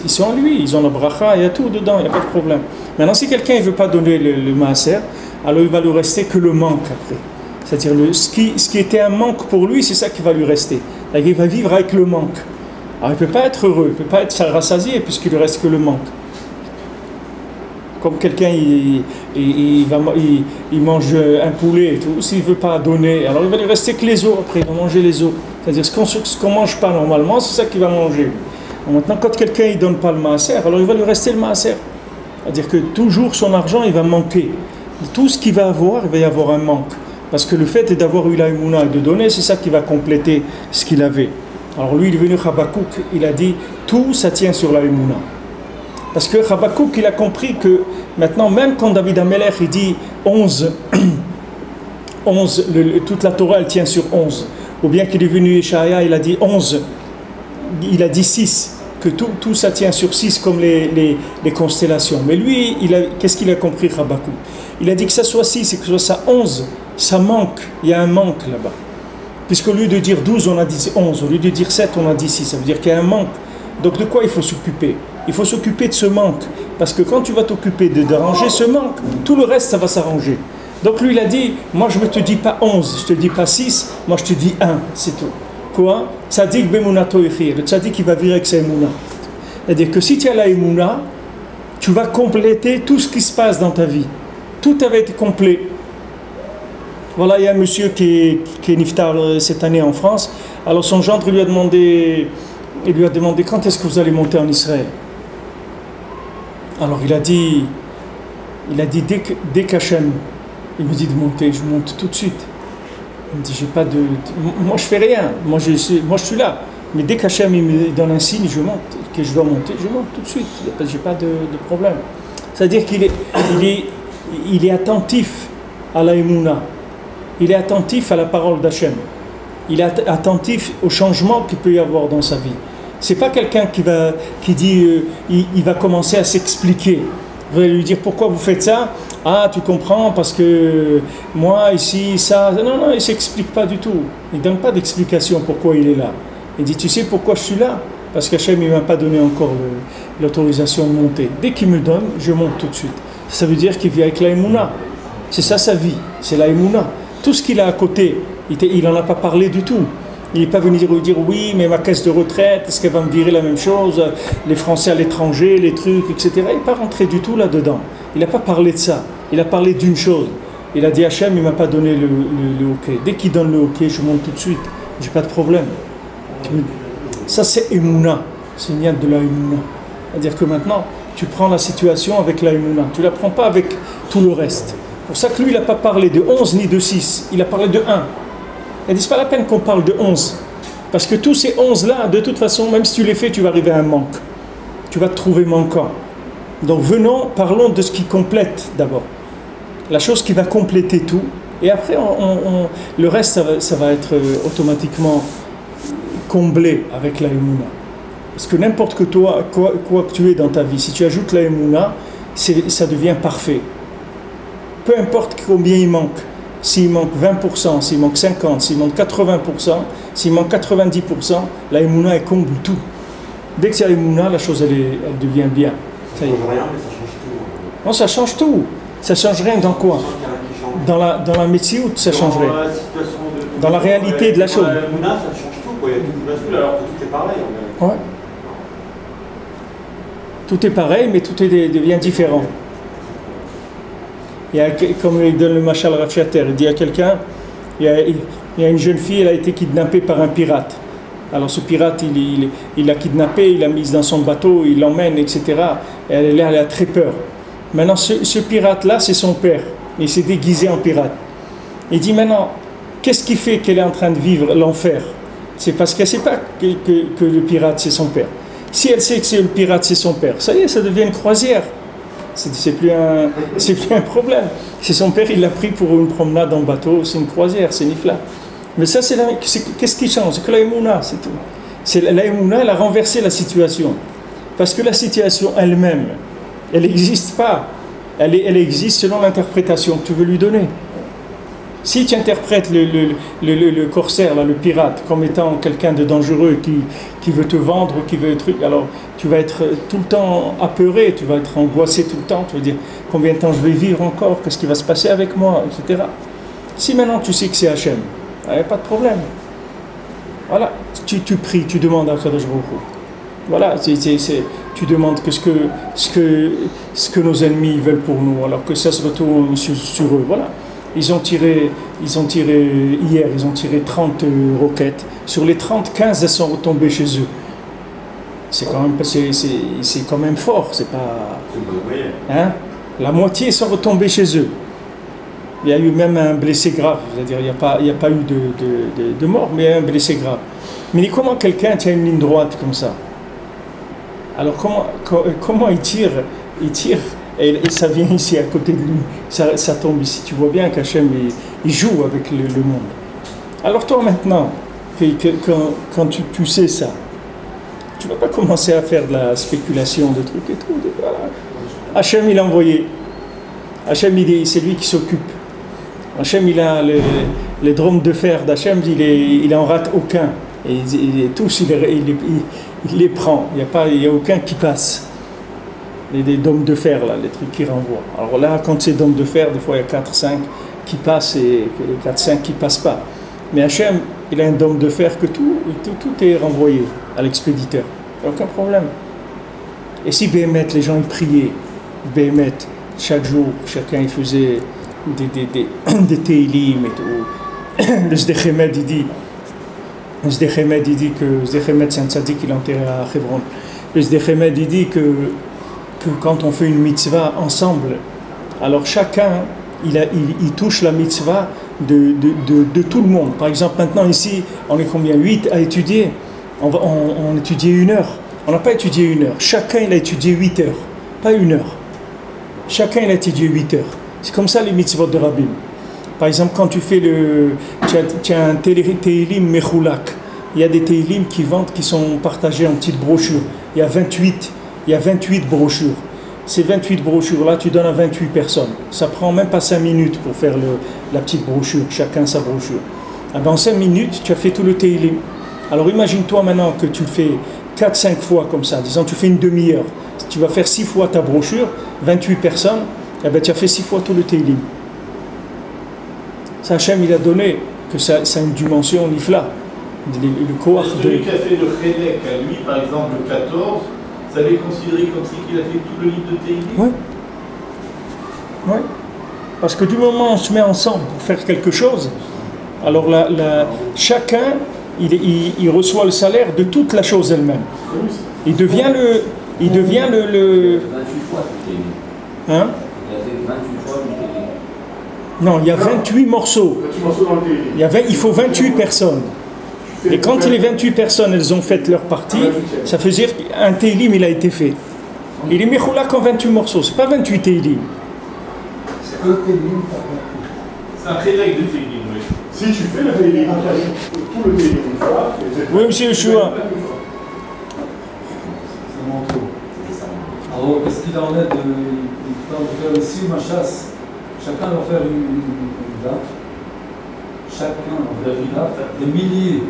sont à lui, ils ont la bracha, il y a tout dedans, il n'y a pas de problème. Maintenant, si quelqu'un ne veut pas donner le maaser, alors il va lui rester que le manque après. C'est-à-dire ce qui était un manque pour lui, c'est ça qui va lui rester. Il va vivre avec le manque. Alors il ne peut pas être heureux, il ne peut pas être rassasié puisqu'il ne lui reste que le manque. Comme quelqu'un, il mange un poulet et tout, s'il ne veut pas donner, alors il va lui rester que les os après, il va manger les os. C'est-à-dire ce qu'on ne mange pas normalement, c'est ça qu'il va manger. Alors maintenant, quand quelqu'un ne donne pas le maaser, alors il va lui rester le maaser. C'est-à-dire que toujours son argent, il va manquer. Tout ce qu'il va avoir, il va y avoir un manque. Parce que le fait d'avoir eu la émouna et de donner, c'est ça qui va compléter ce qu'il avait. Alors lui, il est venu Habakkuk, il a dit, tout ça tient sur la émouna. Parce que Habakkuk, il a compris que maintenant, même quand David Ameler, il dit 11, toute la Torah, elle tient sur 11. Ou bien qu'il est venu Ishaïa, il a dit 11, il a dit 6, que tout ça tient sur 6 comme les constellations. Mais lui, qu'est-ce qu'il a compris, Habakkuk? Il a dit que ça soit 6 et que ça soit 11, ça manque, il y a un manque là-bas. Puisqu'au lieu de dire 12, on a dit 11. Au lieu de dire 7, on a dit 6. Ça veut dire qu'il y a un manque. Donc de quoi il faut s'occuper? Il faut s'occuper de ce manque. Parce que quand tu vas t'occuper d'arranger ce manque, tout le reste, ça va s'arranger. Donc lui, il a dit, moi je ne te dis pas 11, je ne te dis pas 6, moi je te dis 1, c'est tout. Quoi? Tzadik bemunato yechir. Le tzadik, il va vivre avec sa émouna. C'est-à-dire que si tu as la émouna, tu vas compléter tout ce qui se passe dans ta vie. Tout avait été complet. Voilà, il y a un monsieur qui est niftar cette année en France. Alors son gendre lui a demandé quand est-ce que vous allez monter en Israël. Alors il a dit dès qu'Hachem il me dit de monter, je monte tout de suite. Il me dit j'ai pas de moi je fais rien, moi je suis là. Mais dès qu'Hachem il me donne un signe, je monte, que je dois monter, je monte tout de suite. J'ai pas de problème. C'est-à-dire qu'il est attentif à la émouna. Il est attentif à la parole d'Hachem. Il est attentif au changement qu'il peut y avoir dans sa vie. C'est pas quelqu'un qui dit il va commencer à s'expliquer. Vous allez lui dire pourquoi vous faites ça? Ah, tu comprends parce que moi ici ça. Non, il s'explique pas du tout. Il donne pas d'explication pourquoi il est là. Il dit tu sais pourquoi je suis là? Parce qu'Hachem il m'a pas donné encore l'autorisation de monter. Dès qu'il me donne, je monte tout de suite. Ça veut dire qu'il vit avec la émouna. C'est ça sa vie, c'est la émouna. Tout ce qu'il a à côté, il n'en a pas parlé du tout. Il n'est pas venu dire oui, mais ma caisse de retraite, est-ce qu'elle va me virer la même chose? Les Français à l'étranger, les trucs, etc. Il n'est pas rentré du tout là-dedans. Il n'a pas parlé de ça. Il a parlé d'une chose. Il a dit Hachem, il ne m'a pas donné le OK. Dès qu'il donne le OK, je monte tout de suite. Je n'ai pas de problème. Ça, c'est Emouna. C'est une yad de la Emouna. C'est-à-dire que maintenant, tu prends la situation avec la Emouna. Tu ne la prends pas avec tout le reste. C'est pour ça que lui, il n'a pas parlé de 11 ni de 6. Il a parlé de 1. Il dit, c'est pas la peine qu'on parle de 11. Parce que tous ces 11-là, de toute façon, même si tu les fais, tu vas arriver à un manque. Tu vas te trouver manquant. Donc parlons de ce qui complète d'abord. La chose qui va compléter tout. Et après, le reste, ça va être automatiquement comblé avec la Emouna. Parce que n'importe quoi que tu aies dans ta vie, si tu ajoutes la Emouna, ça devient parfait. Peu importe combien il manque. S'il manque 20%, s'il manque 50%, s'il manque 80%, s'il manque 90%, la Emouna, elle comble tout. Dès que c'est la Emouna, la chose, elle devient bien. Ça ne change rien, mais ça change tout. Non, ça change tout. Ça change rien dans quoi? Dans la métiout, ça change rien. Dans la réalité de la chose. Dans la Emouna, ça change tout. Il y a tout bascule alors que tout est pareil. Ouais. Tout est pareil, mais tout devient différent. Comme il donne le machal Rav Shater, il dit à quelqu'un, il y a une jeune fille, elle a été kidnappée par un pirate. Alors ce pirate, il l'a kidnappée, il l'a mise dans son bateau, il l'emmène, etc. Et elle a très peur. Maintenant, ce pirate-là, c'est son père. Il s'est déguisé en pirate. Il dit maintenant, qu'est-ce qui fait qu'elle est en train de vivre l'enfer? C'est parce qu'elle ne sait pas que le pirate, c'est son père. Si elle sait que le pirate, c'est son père, ça y est, ça devient une croisière. C'est plus un problème. C'est son père, il l'a pris pour une promenade en bateau, c'est une croisière, c'est nifla. Mais ça, qu'est-ce qui change? C'est que la Emouna, c'est tout. La Emouna, elle a renversé la situation. Parce que la situation elle-même, elle n'existe pas. Elle existe selon l'interprétation que tu veux lui donner. Si tu interprètes le corsaire, là, le pirate, comme étant quelqu'un de dangereux qui veut te vendre, qui veut truc, alors tu vas être tout le temps apeuré, tu vas être angoissé tout le temps, tu vas dire combien de temps je vais vivre encore, qu'est-ce qui va se passer avec moi, etc. Si maintenant tu sais que c'est Hachem, il n'y a pas de problème. Voilà, tu pries, tu demandes à Kadosh Baruch Hu. Voilà, tu demandes ce que nos ennemis veulent pour nous, alors que ça se retourne sur eux. Voilà. Ils ont tiré hier, ils ont tiré 30 roquettes. Sur les 30, 15 elles sont retombées chez eux. C'est quand même fort, c'est pas. Hein? La moitié sont retombées chez eux. Il y a eu même un blessé grave, c'est-à-dire il n'y a pas eu de mort, mais un blessé grave. Mais comment quelqu'un tient une ligne droite comme ça? Alors comment il tire et ça vient ici à côté de lui, ça tombe ici. Tu vois bien qu'Hachem il joue avec le monde. Alors toi maintenant, quand tu sais ça, tu ne vas pas commencer à faire de la spéculation de trucs et tout. Voilà. Hachem il a envoyé. Hachem c'est lui qui s'occupe. Hachem, il a les drômes de fer d'Hachem, il en rate aucun. Et tous, il les prend. Il n'y a aucun qui passe. Les dômes de fer, là, les trucs qui renvoient. Alors là, quand c'est dômes de fer, des fois il y a 4, 5 qui passent et 4, 5 qui ne passent pas. Mais Hachem, il a un dôme de fer que tout est renvoyé à l'expéditeur. Il n'y a aucun problème. Et si Béhémet, les gens ils priaient, Béhémet, chaque jour, chacun il faisait des Teilim et tout. Le Sdechemed, il dit que Sdechemed, c'est un tzaddik, il est enterré à Hebron. Le Sdechemed, il dit que quand on fait une mitzvah ensemble, alors chacun, il touche la mitzvah de tout le monde. Par exemple, maintenant ici, on est combien? 8 à étudier. On étudie 1 heure. On n'a pas étudié 1 heure. Chacun, il a étudié 8 heures. Pas 1 heure. Chacun, il a étudié 8 heures. C'est comme ça les mitzvot de Rabbim. Par exemple, quand tu fais tu as un Teilim Mechoulak. Il y a des Teilim qui sont partagés en petites brochures. Il y a 28 brochures. Ces 28 brochures-là, tu donnes à 28 personnes. Ça prend même pas 5 minutes pour faire la petite brochure, chacun sa brochure. Ah ben en 5 minutes, tu as fait tout le Teilim. Alors imagine-toi maintenant que tu le fais 4-5 fois comme ça, disons tu fais une demi-heure. Tu vas faire 6 fois ta brochure, 28 personnes, eh ben tu as fait 6 fois tout le Teilim. Ça, Hachem, il a donné que ça a une dimension nifla. Le koach de... Celui qui a fait le Chélek, à lui, par exemple, le 14, ça allait considérer comme si il a fait tout le livre de Teilim. Oui. Oui. Parce que du moment où on se met ensemble pour faire quelque chose, alors chacun, il reçoit le salaire de toute la chose elle-même. Il devient le... 28 fois le Teilim. Hein? Il a fait 28 fois le Teilim. Non, il y a 28 morceaux. 28 morceaux dans le Teilim. Il faut 28 personnes. Et quand les 28 personnes, elles ont fait leur partie, ça veut dire qu'un Teilim, il a été fait. Il est Mechoulak en 28 morceaux, c'est pas 28 Teilim. C'est un Teilim par 28. C'est un Chélek de Teilim, oui. Si tu fais le Teilim, tout le Teilim une fois, Oui, monsieur Yeshua. C'est mon tour. Alors, qu'est-ce qu'il en est de faire ici ma chasse? Chacun va faire une date. Chacun va faire une date. Des milliers.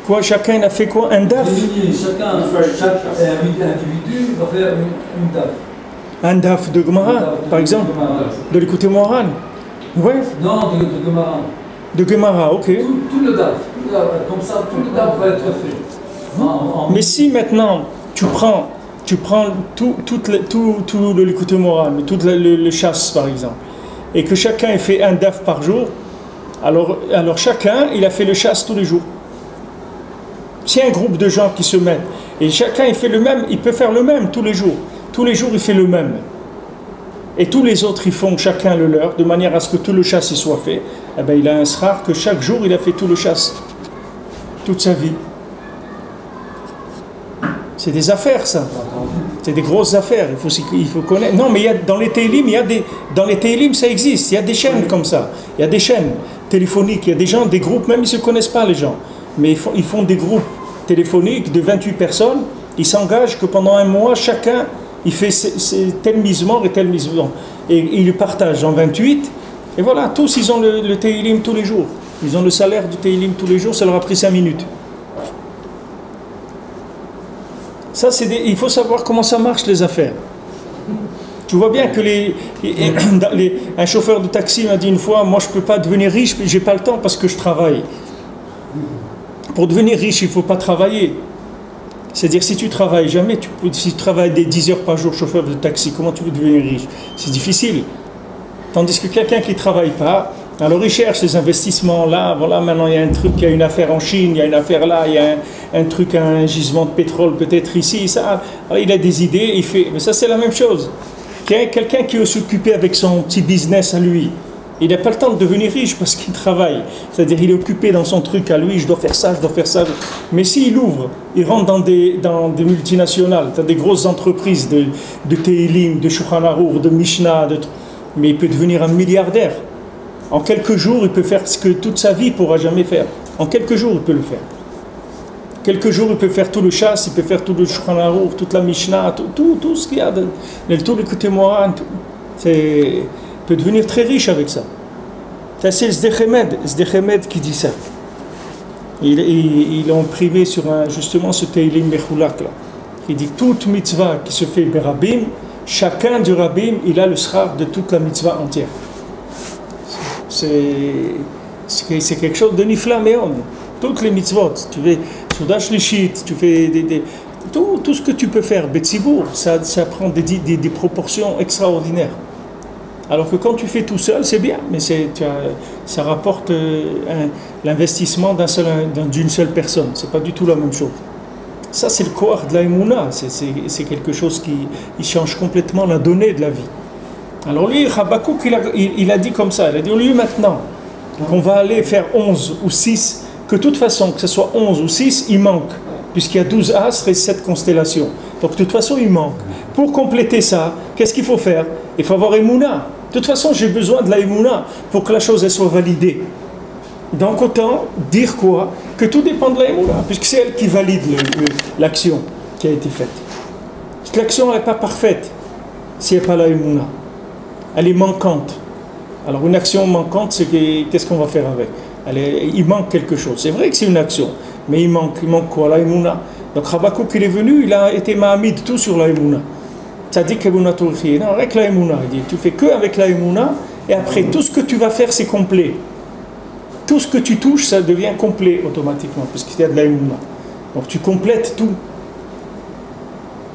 Quoi, chacun a fait quoi? Un daf? Des milliers. Chaque individu va faire une date. Un daf de Gemara, par exemple? De l'écouter Moran? Ouais. Non, de Gemara. De Gemara, ok. Tout le daf. Comme ça, tout le daf va être fait. Mais si maintenant, tu prends tout le l'écouter Moran, tout le chasse, par exemple, et que chacun ait fait un daf par jour, alors chacun, il a fait le chasse tous les jours. Si un groupe de gens qui se mettent, et chacun il fait le même, il peut faire le même tous les jours. Tous les jours, il fait le même. Et tous les autres, ils font chacun le leur, de manière à ce que tout le chasse y soit fait. Eh bien, il a un srar que chaque jour, il a fait tout le chasse. Toute sa vie. C'est des affaires, ça. C'est des grosses affaires. Il faut connaître. Non, mais dans les Teilim, dans les Teilim, ça existe. Il y a des chaînes comme ça. Il y a des chaînes téléphoniques. Il y a des gens, des groupes, même ils ne se connaissent pas, les gens. Mais ils font des groupes téléphoniques de 28 personnes. Ils s'engagent que pendant un mois, chacun, il fait tel misement et tel misement. Et ils le partagent en 28. Et voilà, tous, ils ont le Teilim tous les jours. Ils ont le salaire du Teilim tous les jours. Ça leur a pris 5 minutes. Ça, il faut savoir comment ça marche, les affaires. Tu vois bien que un chauffeur de taxi m'a dit une fois, moi je ne peux pas devenir riche, je n'ai pas le temps parce que je travaille. Pour devenir riche, il ne faut pas travailler. C'est-à-dire, si tu travailles jamais, si tu travailles des 10 heures par jour chauffeur de taxi, comment tu veux devenir riche? C'est difficile. Tandis que quelqu'un qui ne travaille pas, alors il cherche ces investissements là, voilà, maintenant il y a un truc, il y a une affaire en Chine, il y a une affaire là, il y a un truc, un gisement de pétrole peut-être ici, ça. Alors il a des idées, il fait, mais ça c'est la même chose. Quelqu'un qui veut s'occuper avec son petit business à lui, il n'a pas le temps de devenir riche parce qu'il travaille. C'est-à-dire il est occupé dans son truc à lui, je dois faire ça, je dois faire ça. Mais s'il ouvre, il rentre dans des multinationales, dans des grosses entreprises de Teilim, de Shulchan Aruch, de Mishnah, mais il peut devenir un milliardaire. En quelques jours, il peut faire ce que toute sa vie ne pourra jamais faire. En quelques jours, il peut le faire. Quelques jours, il peut faire tout le chasse, il peut faire tout le Shulchan Aruch, toute la Mishnah, tout ce qu'il y a, tout le côté moral. peut devenir très riche avec ça. Ça, c'est Sdechemed qui dit ça. Ils l'ont imprimé sur justement ce Teilim Mechulak là. Il dit toute mitzvah qui se fait berabim, chacun du rabbin, il a le schar de toute la mitzvah entière. C'est quelque chose de nifla meon. Toutes les mitzvot, tu fais Soudash Lishit, tu fais tout ce que tu peux faire, Betsibour, ça prend des proportions extraordinaires. Alors que quand tu fais tout seul, c'est bien, mais ça rapporte l'investissement d'une seule personne. C'est pas du tout la même chose. Ça, c'est le koach de la Emouna. C'est quelque chose qui change complètement la donnée de la vie. Alors lui, Habakouk, il a dit comme ça. Il a dit, lui maintenant, qu'on va aller faire 11 ou 6, que de toute façon, que ce soit 11 ou 6, il manque. Puisqu'il y a 12 astres et 7 constellations. Donc de toute façon, il manque. Pour compléter ça, qu'est-ce qu'il faut faire? Il faut avoir Emouna. De toute façon, j'ai besoin de la Emouna pour que la chose elle soit validée. Donc autant dire quoi? Que tout dépend de la Emouna, puisque c'est elle qui valide l'action qui a été faite. L'action n'est pas parfaite si elle n'est pas la Emouna. Elle est manquante. Alors une action manquante, c'est qu'est-ce qu'on va faire avec? Il manque quelque chose. C'est vrai que c'est une action, mais il manque quoi? La Emouna. Donc Habakouk, il est venu, il a été mahamid tout sur la Emouna. Ça dit qu'Emouna Tourchi, non, avec la Emouna. Il dit, tu fais que avec la Emouna, et après tout ce que tu vas faire, c'est complet. Tout ce que tu touches, ça devient complet automatiquement, parce qu'il y a de la Emouna. Donc tu complètes tout.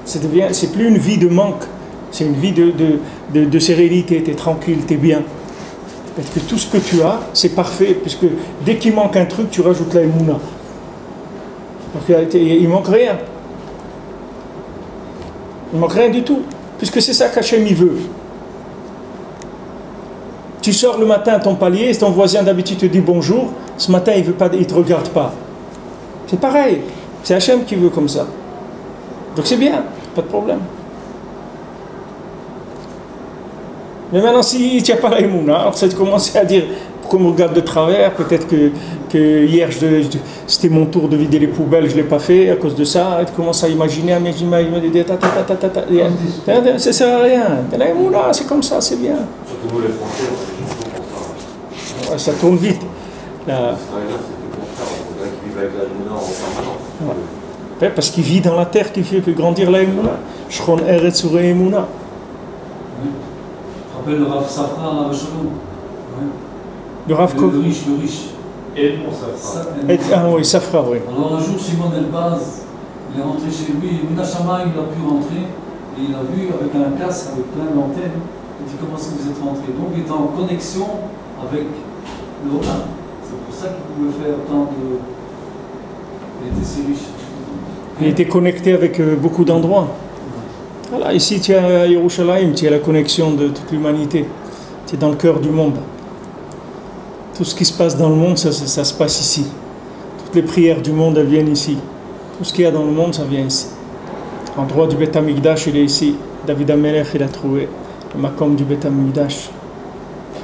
C'est plus une vie de manque, c'est une vie de sérénité, tu es tranquille, tu es bien. Parce que tout ce que tu as, c'est parfait, puisque dès qu'il manque un truc, tu rajoutes la Emouna. Donc il manque rien. Il manque rien du tout, puisque c'est ça qu'Hachem il veut. Tu sors le matin à ton palier, ton voisin d'habitude te dit bonjour, ce matin il ne te regarde pas. C'est pareil, c'est Hachem qui veut comme ça. Donc c'est bien, pas de problème. Mais maintenant, si tu n'as pas la Emouna, alors ça te commence à dire, pourquoi on me regarde de travers, peut-être que hier c'était mon tour de vider les poubelles, je ne l'ai pas fait à cause de ça, tu commences à imaginer, ça ne sert à rien. La Emouna, c'est comme ça, c'est bien. Surtout nous les Français, on a des chansons pour ça. Ouais, ça tourne vite. C'est le contraire, on dirait qu'ils vivent avec la Emouna en permanence. Ouais, parce qu'il vit dans la terre qui fait grandir la Emouna. Shchon Eretz Ure Emouna. Je rappelle le Rav Safra à Shalom. Le Rav le riche. Edmond Safra. Ah oui, Safra, oui. Alors un jour, Shimon Elbaz, il est rentré chez lui, Mouna Shama, il a pu rentrer, et il a vu avec un casque, avec plein d'antennes, il dit comment est-ce que vous êtes rentré? Donc il était en connexion avec le Romain. C'est pour ça qu'il pouvait faire autant de... Il était si riche. Il était connecté avec beaucoup d'endroits. Voilà, ici tu es à Yerushalayim, tu as la connexion de toute l'humanité. Tu es dans le cœur du monde. Tout ce qui se passe dans le monde, ça se passe ici. Toutes les prières du monde, elles viennent ici. Tout ce qu'il y a dans le monde, ça vient ici. L'endroit du Beth Amikdash, il est ici. David Amelech, il a trouvé le makom du Beth Amikdash.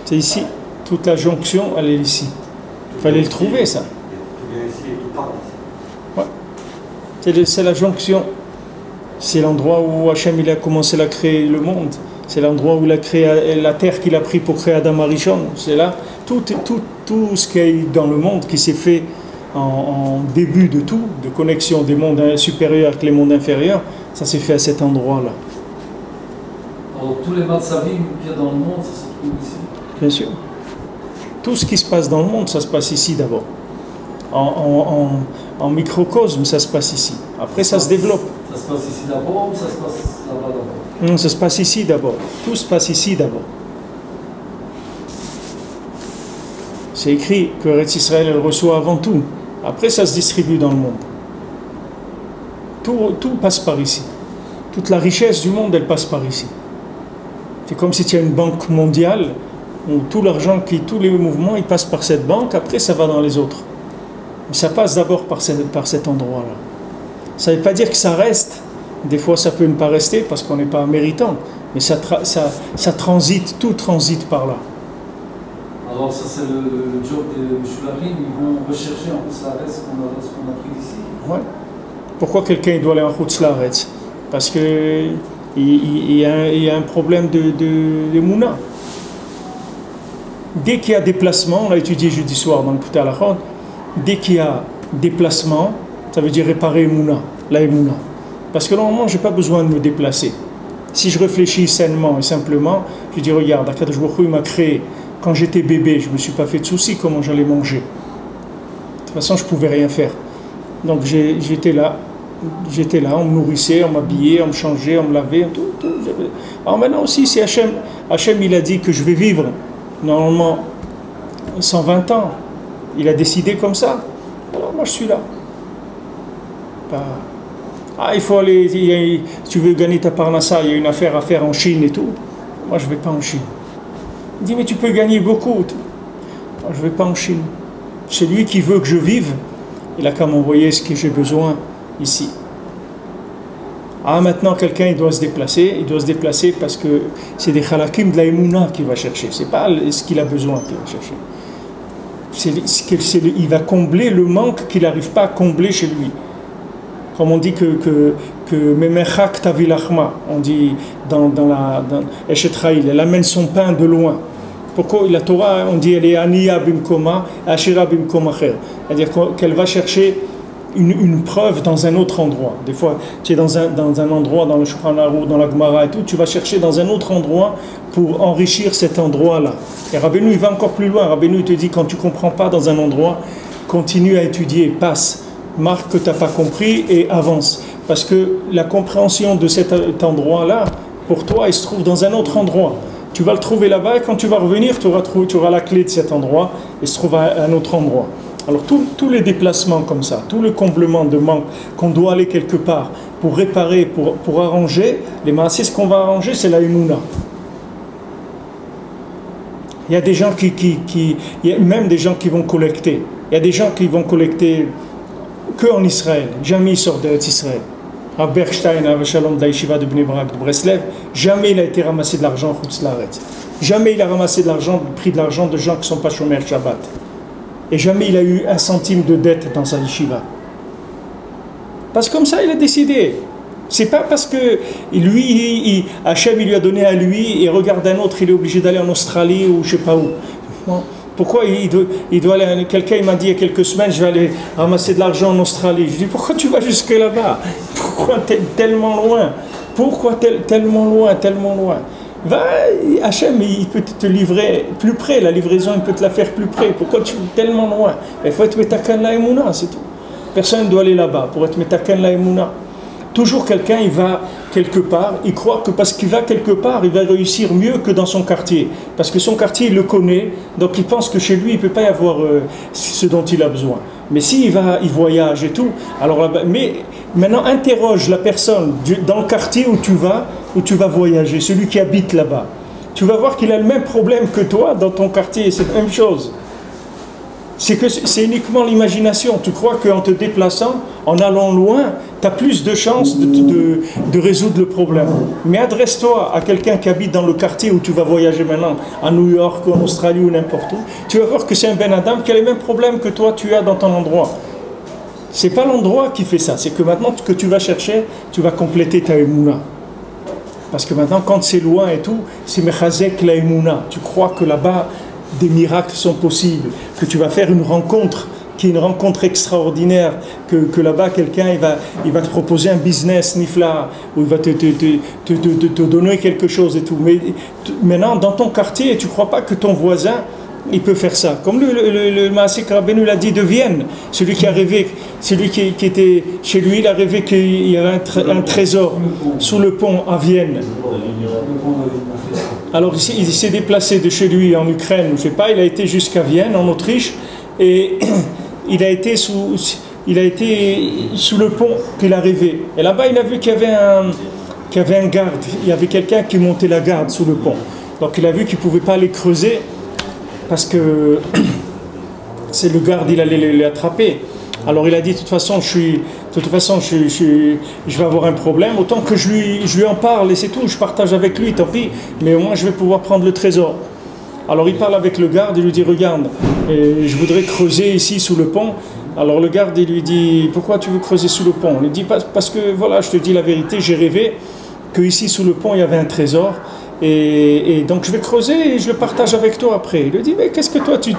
C'est ici. Toute la jonction, elle est ici. Il fallait le trouver, ça. Tout vient ici et tout part ici. Ouais. C'est la jonction. C'est l'endroit où Hachem il a commencé à créer le monde. C'est l'endroit où il a créé la terre qu'il a pris pour créer Adam Arishon. C'est là tout ce qu'il y a eu dans le monde qui s'est fait en début de tout, de connexion des mondes supérieurs avec les mondes inférieurs, ça s'est fait à cet endroit-là. Alors tous les matzavim qu'il y a dans le monde, ça se trouve ici. Bien sûr. Tout ce qui se passe dans le monde, ça se passe ici d'abord. En microcosme, ça se passe ici. Après, ça se développe. Ça se passe ici d'abord ou ça se passe là-bas d'abord? Non, ça se passe ici d'abord. Tout se passe ici d'abord. C'est écrit que Eretz Israël elle reçoit avant tout. Après, ça se distribue dans le monde. Tout passe par ici. Toute la richesse du monde, elle passe par ici. C'est comme si tu as une banque mondiale où tout l'argent, tous les mouvements, ils passent par cette banque. Après, ça va dans les autres. Mais ça passe d'abord par cet endroit-là. Ça ne veut pas dire que ça reste. Des fois, ça peut ne pas rester parce qu'on n'est pas méritant. Mais ça transite, tout transite par là. Alors ça, c'est le job des Meshularim. Ils vont rechercher en Chutz Laaretz ce qu'on a pris d'ici. Ouais. Pourquoi quelqu'un doit aller en Chutz Laaretz? Parce qu'il y a un problème de Mouna. dès qu'il y a déplacement, on l'a étudié jeudi soir dans le Kouta Alachot, dès qu'il y a déplacement, ça veut dire réparer Emouna, la Emouna. Parce que normalement, je n'ai pas besoin de me déplacer. Si je réfléchis sainement et simplement, je dis regarde, Akadosh Baruch Hu, il m'a créé. Quand j'étais bébé, je ne me suis pas fait de soucis comment j'allais manger. De toute façon, je ne pouvais rien faire. Donc j'étais là, on me nourrissait, on m'habillait, on me changeait, on me lavait, tout. Alors maintenant aussi, c'est Hachem, il a dit que je vais vivre normalement 120 ans. Il a décidé comme ça. Alors moi, je suis là. Il faut aller, si tu veux gagner ta parnassa, il y a une affaire à faire en Chine et tout. Moi, je ne vais pas en Chine. Il dit, mais tu peux gagner beaucoup. Moi, je ne vais pas en Chine. C'est lui qui veut que je vive. Il a qu'à m'envoyer ce que j'ai besoin ici. Maintenant, quelqu'un, il doit se déplacer. Il doit se déplacer parce que c'est des halakim de la Emouna qu'il va chercher. Ce n'est pas ce qu'il a besoin qu'il va chercher. Il va combler le manque qu'il n'arrive pas à combler chez lui. Comme on dit que Memechak Tavilachma, on dit dans Eshet Chayil, elle amène son pain de loin. Pourquoi la Torah, on dit elle est Aniya Bimkoma, Ashira Bimkomacher. C'est-à-dire qu'elle va chercher une preuve dans un autre endroit. Des fois, tu es dans un endroit, dans le Shulchan Aruch, dans la Gemara et tout, tu vas chercher dans un autre endroit pour enrichir cet endroit-là. Et Rabbeinu, il va encore plus loin. Rabbeinu, il te dit, quand tu ne comprends pas dans un endroit, continue à étudier, passe. Marque que tu n'as pas compris et avance. Parce que la compréhension de cet endroit-là, pour toi, il se trouve dans un autre endroit. Tu vas le trouver là-bas et quand tu vas revenir, tu auras la clé de cet endroit et il se trouve à un autre endroit. Alors tous les déplacements comme ça, tout le comblement de manque qu'on doit aller quelque part pour réparer, pour arranger, les maasés, ce qu'on va arranger, c'est la Emouna. Il y a des gens il y a même des gens qui vont collecter. Il y a des gens qui vont collecter que en Israël, jamais il sort d'Israël. À Bergstein, à Shalom de la Yeshiva de Bnei Brak de Breslev, jamais il a été ramassé de l'argent en Chutz Laaretz. Jamais il a ramassé de l'argent, pris de l'argent de gens qui ne sont pas Shomer Shabbat. Et jamais il a eu un centime de dette dans sa Yeshiva. Parce que comme ça, il a décidé. C'est pas parce que lui, Hachem, il lui a donné à lui, et regarde un autre, il est obligé d'aller en Australie ou je ne sais pas où. Non. Pourquoi il doit aller... Quelqu'un m'a dit il y a quelques semaines, je vais aller ramasser de l'argent en Australie. Je dis, pourquoi tu vas jusque là-bas? Pourquoi tellement loin? Pourquoi tellement loin? Va, Hachem, il peut te livrer plus près, la livraison, il peut te la faire plus près. Pourquoi tu es tellement loin? Il faut être Metakan la Emouna, c'est tout. Personne ne doit aller là-bas pour être Metakan la Emouna. Toujours quelqu'un, il va quelque part, il croit que parce qu'il va quelque part, il va réussir mieux que dans son quartier. Parce que son quartier, il le connaît, donc il pense que chez lui, il ne peut pas y avoir ce dont il a besoin. Mais s'il va, il voyage et tout, alors là-bas, mais maintenant interroge la personne dans le quartier où tu vas voyager, celui qui habite là-bas. Tu vas voir qu'il a le même problème que toi dans ton quartier, c'est la même chose. C'est uniquement l'imagination. Tu crois qu'en te déplaçant, en allant loin, tu as plus de chances de résoudre le problème. Mais adresse-toi à quelqu'un qui habite dans le quartier où tu vas voyager maintenant, à New York, en Australie ou n'importe où. Tu vas voir que c'est un Ben Adam qui a les mêmes problèmes que toi tu as dans ton endroit. C'est pas l'endroit qui fait ça. C'est que maintenant que tu vas chercher, tu vas compléter ta Emouna. Parce que maintenant, quand c'est loin et tout, c'est Mechazek la Emouna. Tu crois que là-bas, des miracles sont possibles, que tu vas faire une rencontre qui est une rencontre extraordinaire, que là-bas quelqu'un il va te proposer un business nifla, ou il va te donner quelque chose et tout. Mais maintenant dans ton quartier, tu ne crois pas que ton voisin il peut faire ça. Comme le Maasik Rabbeinu l'a dit de Vienne, celui qui a rêvé, celui qui était chez lui, il a rêvé qu'il y avait un trésor sous le pont à Vienne. Alors il s'est déplacé de chez lui en Ukraine, je ne sais pas, il a été jusqu'à Vienne, en Autriche, et il a été sous le pont qu'il a rêvé. Et là-bas, il a vu qu'il y avait un garde, il y avait quelqu'un qui montait la garde sous le pont. Donc il a vu qu'il ne pouvait pas les creuser, parce que c'est le garde, il allait l'attraper. Alors il a dit, de toute façon, je vais avoir un problème, autant que je lui en parle et c'est tout, je partage avec lui, tant pis, mais au moins je vais pouvoir prendre le trésor. Alors il parle avec le garde, il lui dit, regarde, je voudrais creuser ici sous le pont. Alors le garde, il lui dit, pourquoi tu veux creuser sous le pont? Il dit, parce que voilà, je te dis la vérité, j'ai rêvé qu'ici sous le pont il y avait un trésor, Et donc je vais creuser et je le partage avec toi après. Il lui dit, mais qu'est-ce que toi tu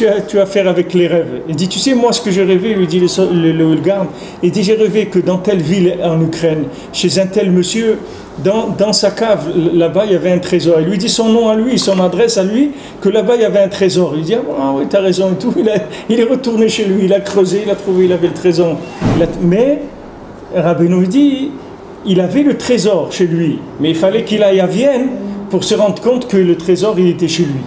as à faire avec les rêves? Il dit, tu sais, moi ce que j'ai rêvé, lui dit le garde, il dit, j'ai rêvé que dans telle ville en Ukraine, chez un tel monsieur, dans sa cave, là-bas il y avait un trésor. Il lui dit son nom à lui, son adresse à lui, que là-bas il y avait un trésor. Il dit, ah oui, t'as raison et tout. Il est retourné chez lui, il a creusé, il a trouvé, il avait le trésor. Mais Rabbeinu dit, il avait le trésor chez lui, mais il fallait qu'il aille à Vienne pour se rendre compte que le trésor il était chez lui.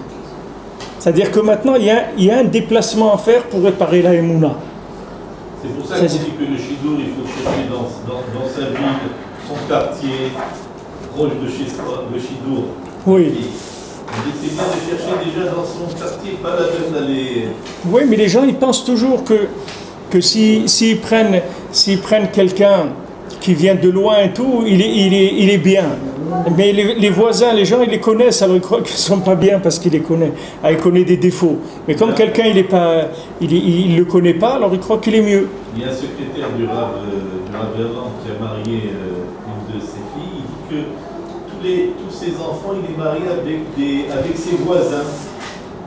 C'est-à-dire que maintenant il y a un déplacement à faire pour réparer la Emouna. C'est pour ça qu'on dit que le Shidour, il faut chercher dans sa ville, son quartier, proche de chez soi, le Shidour. Oui. C'est bien de chercher déjà dans son quartier, pas la peine d'aller... Oui, mais les gens ils pensent toujours que s'ils prennent quelqu'un qui vient de loin et tout, il est bien. Mais les voisins, les gens, ils les connaissent, alors ils croient qu'ils ne sont pas bien parce qu'ils les connaissent. Ah, ils connaissent des défauts. Mais comme quelqu'un, il ne le connaît pas, alors il croit qu'il est mieux. Il y a un secrétaire du Rav Berland qui a marié une de ses filles. Il dit que tous ses enfants, il est marié avec ses voisins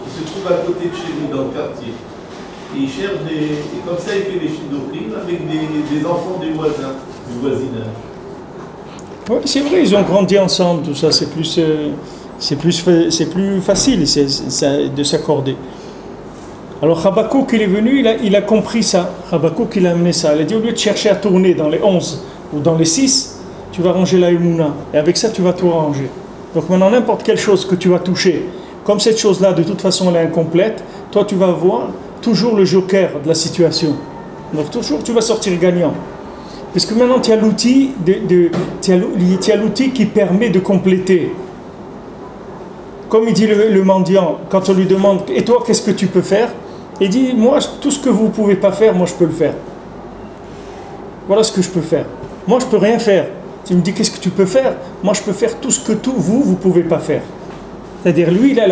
qui se trouvent à côté de chez lui dans le quartier. Et il cherche et comme ça, il fait des shidorim avec des enfants des voisins, du voisinage. Oui, c'est vrai, ils ont grandi ensemble, tout ça, c'est plus facile de s'accorder. Alors Habakkuk, il est venu, il a compris ça. Habakkuk, il a amené ça. Il a dit, au lieu de chercher à tourner dans les 11 ou dans les 6, tu vas ranger la Emouna. Et avec ça, tu vas tout ranger. Donc maintenant, n'importe quelle chose que tu vas toucher, comme cette chose-là, de toute façon, elle est incomplète, toi, tu vas voir toujours le joker de la situation. Donc toujours, tu vas sortir gagnant. Parce que maintenant, tu as l'outil qui permet de compléter. Comme il dit le mendiant, quand on lui demande « Et toi, qu'est-ce que tu peux faire ?» Il dit « Moi, tout ce que vous ne pouvez pas faire, moi, je peux le faire. Voilà ce que je peux faire. Moi, je ne peux rien faire. Tu me dis « Qu'est-ce que tu peux faire ?» Moi, je peux faire tout ce que vous ne pouvez pas faire. C'est-à-dire, lui, il a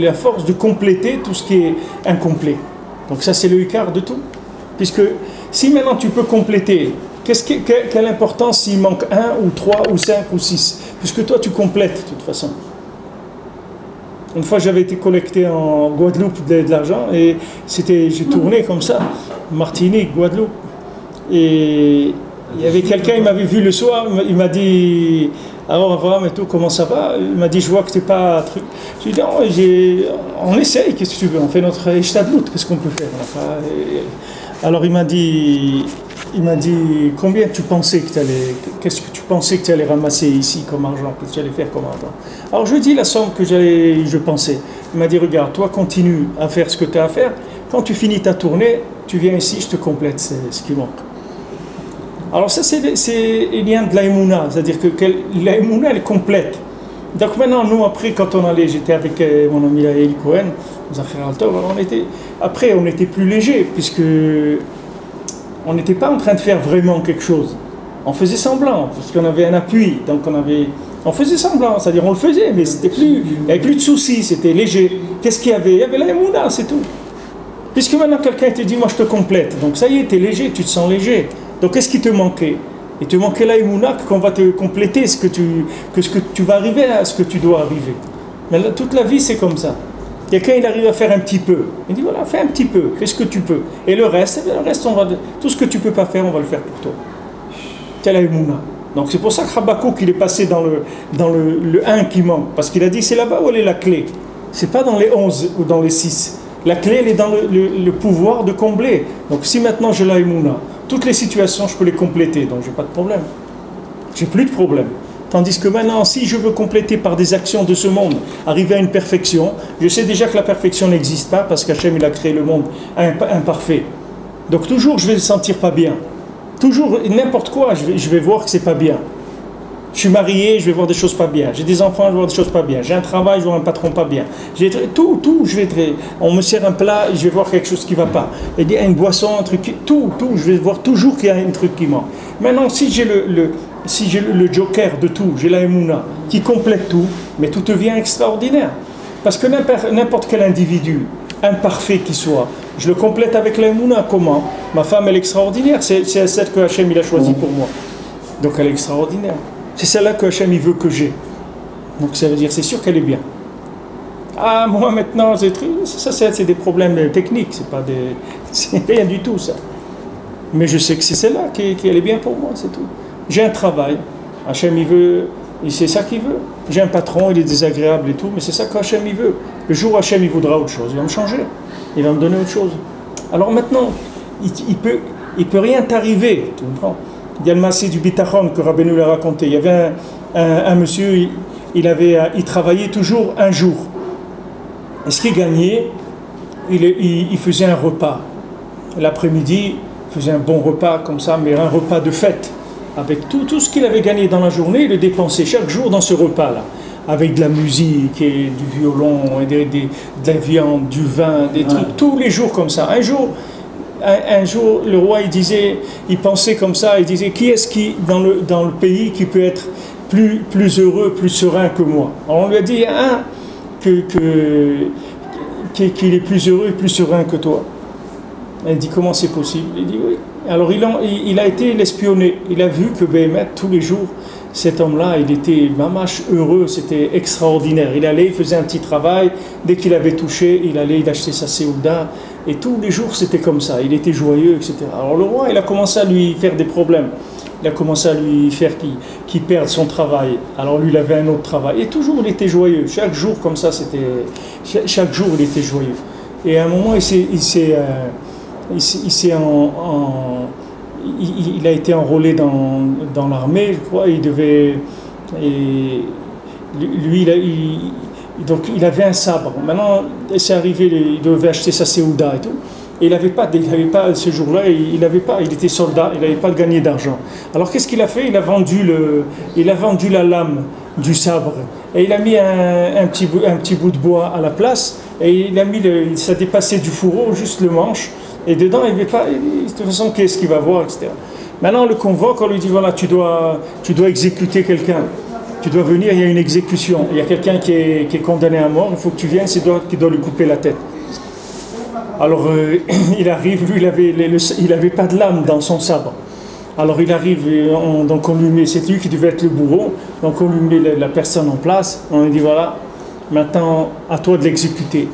la force de compléter tout ce qui est incomplet. Donc ça, c'est le écart de tout. Puisque si maintenant tu peux compléter, quelle importance s'il manque 1 ou 3 ou 5 ou 6? Puisque toi, tu complètes de toute façon. Une fois, j'avais été collecté en Guadeloupe de l'argent et j'ai tourné comme ça, Martinique, Guadeloupe. Et il y avait quelqu'un, il m'avait vu le soir, il m'a dit « Alors, Abraham et tout, comment ça va ?» Il m'a dit « Je vois que tu n'es pas... » J'ai dit « Non, on essaye, qu'est-ce que tu veux? On fait notre ishtadlout, qu'est-ce qu'on peut faire ?» Alors il m'a dit « Combien tu pensais que tu allais... Qu'est-ce que tu pensais que tu allais ramasser ici comme argent? Qu'est-ce que tu allais faire comme argent ?» Alors je lui ai dit la somme que je pensais. Il m'a dit « Regarde, toi continue à faire ce que tu as à faire. Quand tu finis ta tournée, tu viens ici, je te complète ce qui manque. » Alors ça, c'est les liens de l'Aïmouna, c'est-à-dire que l'Aïmouna, elle est complète. Donc maintenant, nous, après, quand on allait, j'étais avec mon ami Eli Cohen, Zachar Altov, après, on était plus léger, puisque on n'était pas en train de faire vraiment quelque chose. On faisait semblant, parce qu'on avait un appui, donc on faisait semblant, c'est-à-dire on le faisait, mais c'était plus, il n'y avait plus de soucis, c'était léger. Qu'est-ce qu'il y avait? Il y avait l'Aïmouna, c'est tout. Puisque maintenant, quelqu'un te dit, moi, je te complète. Donc ça y est, tu es léger, tu te sens léger. Donc qu'est-ce qui te manquait? Il te manquait la Emouna, qu'on va te compléter, ce que tu vas arriver à ce que tu dois arriver. Mais là, toute la vie, c'est comme ça. Quelqu'un, il arrive à faire un petit peu. Il dit, voilà, fais un petit peu, fais ce que tu peux. Et le reste, tout ce que tu ne peux pas faire, on va le faire pour toi. C'est la Emouna. Donc c'est pour ça que Habakkuk, il est passé dans le 1 qui manque. Parce qu'il a dit, c'est là-bas où elle est la clé. C'est pas dans les 11 ou dans les 6. La clé, elle est dans le pouvoir de combler. Donc si maintenant j'ai la Emouna, toutes les situations, je peux les compléter, donc j'ai pas de problème. J'ai plus de problème. Tandis que maintenant, si je veux compléter par des actions de ce monde, arriver à une perfection, je sais déjà que la perfection n'existe pas parce qu'Hachem, il a créé le monde imparfait. Donc toujours, je vais me sentir pas bien. Toujours, n'importe quoi, je vais voir que c'est pas bien. Je suis marié, je vais voir des choses pas bien. J'ai des enfants, je vais voir des choses pas bien. J'ai un travail, je vais voir un patron pas bien. Tout, on me sert un plat, je vais voir quelque chose qui va pas. Il y a une boisson, un truc, tout, je vais voir toujours qu'il y a un truc qui manque. Maintenant, si j'ai le joker de tout, j'ai la Emouna qui complète tout, mais tout devient extraordinaire. Parce que n'importe quel individu, imparfait qu'il soit, je le complète avec la Emouna. Comment? Ma femme, elle est extraordinaire, c'est celle que Hachem il a choisie pour moi. Donc elle est extraordinaire. C'est celle-là que Hachem il veut que j'ai. Donc ça veut dire, c'est sûr qu'elle est bien. Ah, moi maintenant, c'est des problèmes techniques, c'est rien du tout ça. Mais je sais que c'est celle-là qui est bien pour moi, c'est tout. J'ai un travail, Hachem il veut, et c'est ça qu'il veut. J'ai un patron, il est désagréable et tout, mais c'est ça qu'Hachem il veut. Le jour où Hachem il voudra autre chose, il va me changer, il va me donner autre chose. Alors maintenant, il peut rien t'arriver, tu comprends? Il y a le massé du Bitachon que Rabbeinu l'a raconté. Il y avait un monsieur, il travaillait toujours un jour. Et ce qu'il gagnait, il faisait un repas. L'après-midi, il faisait un bon repas comme ça, mais un repas de fête. Avec tout ce qu'il avait gagné dans la journée, il le dépensait chaque jour dans ce repas-là. Avec de la musique, et du violon, et de la viande, du vin, des trucs, tous les jours comme ça. Un jour, le roi, il pensait comme ça, il disait, qui est-ce qui, dans le pays, qui peut être plus heureux, plus serein que moi? Alors on lui a dit, qu'il est plus heureux et plus serein que toi. Elle dit, comment c'est possible? Il dit, oui. Alors il a été l'espionner. Il a vu que Béhémet, tous les jours, cet homme-là, il était mamache heureux, c'était extraordinaire. Il allait, il faisait un petit travail, dès qu'il avait touché, il allait, il achetait sa séouda, et tous les jours c'était comme ça, il était joyeux, etc. Alors le roi, il a commencé à lui faire des problèmes. Il a commencé à lui faire qu'il perde son travail. Alors lui, il avait un autre travail. Et toujours, il était joyeux. Chaque jour, comme ça, chaque jour, il était joyeux. Et à un moment, il a été enrôlé dans l'armée, je crois. Donc, il avait un sabre. Maintenant, c'est arrivé, il devait acheter sa séouda et tout. Et il n'avait pas, ce jour-là, il était soldat, il n'avait pas gagné d'argent. Alors qu'est-ce qu'il a fait? Il a vendu la lame du sabre. Et il a mis un petit bout de bois à la place. Et ça dépassait du fourreau, juste le manche. Et dedans, il ne avait pas, de toute façon, qu'est-ce qu'il va voir, etc. Maintenant, on le convoque, on lui dit, voilà, tu dois exécuter quelqu'un. Tu dois venir, il y a une exécution. Il y a quelqu'un qui est condamné à mort, il faut que tu viennes, c'est toi qui dois lui couper la tête. Alors il arrive, lui il avait pas de lame dans son sabre. Alors il arrive, donc on lui met, c'est lui qui devait être le bourreau, donc on lui met la personne en place, on lui dit voilà, maintenant à toi de l'exécuter.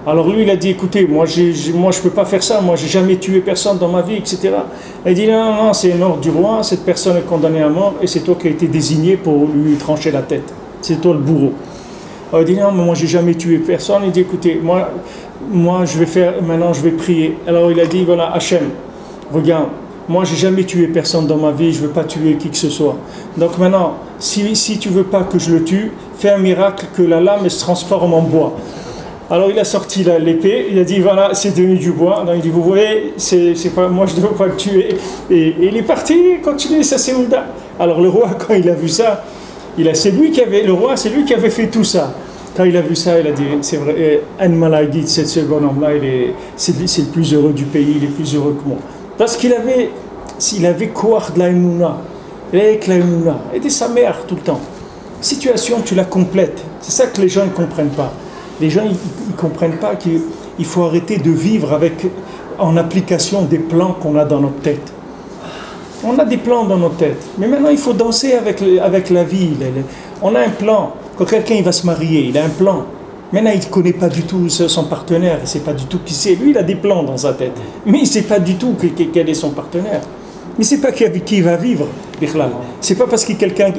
Alors lui il a dit écoutez, moi je peux pas faire ça, moi j'ai jamais tué personne dans ma vie, etc. Il dit non, c'est un ordre du roi, cette personne est condamnée à mort et c'est toi qui as été désigné pour lui trancher la tête, c'est toi le bourreau. Alors il dit non, mais moi j'ai jamais tué personne. Il dit écoutez, moi maintenant je vais prier. Alors il a dit voilà, Hachem, regarde, moi j'ai jamais tué personne dans ma vie, je veux pas tuer qui que ce soit. Donc maintenant, si tu veux pas que je le tue, fais un miracle que la lame se transforme en bois. Alors il a sorti l'épée, il a dit voilà, c'est devenu du bois. Alors il dit vous voyez, c'est pas moi, je ne veux pas le tuer. Et il est parti, continuer sa séouda. Alors le roi, quand il a vu ça, c'est lui qui avait fait tout ça. Quand il a vu ça, il a dit, c'est vrai, Anne dit, ce bonhomme-là, c'est le plus heureux du pays, il est plus heureux que moi. Parce qu'il avait quoi de la Emouna. Il avait avec la Emouna. Il était sa mère tout le temps. Situation, tu la complètes. C'est ça que les gens ne comprennent pas. Les gens, ils ne comprennent pas qu'il faut arrêter de vivre en application des plans qu'on a dans notre tête. On a des plans dans notre tête. Mais maintenant, il faut danser avec la vie. On a un plan. Quand quelqu'un il va se marier, il a un plan. Maintenant, il ne connaît pas du tout son partenaire, il ne sait pas du tout qui c'est. Lui, il a des plans dans sa tête, mais il ne sait pas du tout quel est son partenaire. Il ne sait pas avec qui il va vivre. Ce n'est pas parce qu'il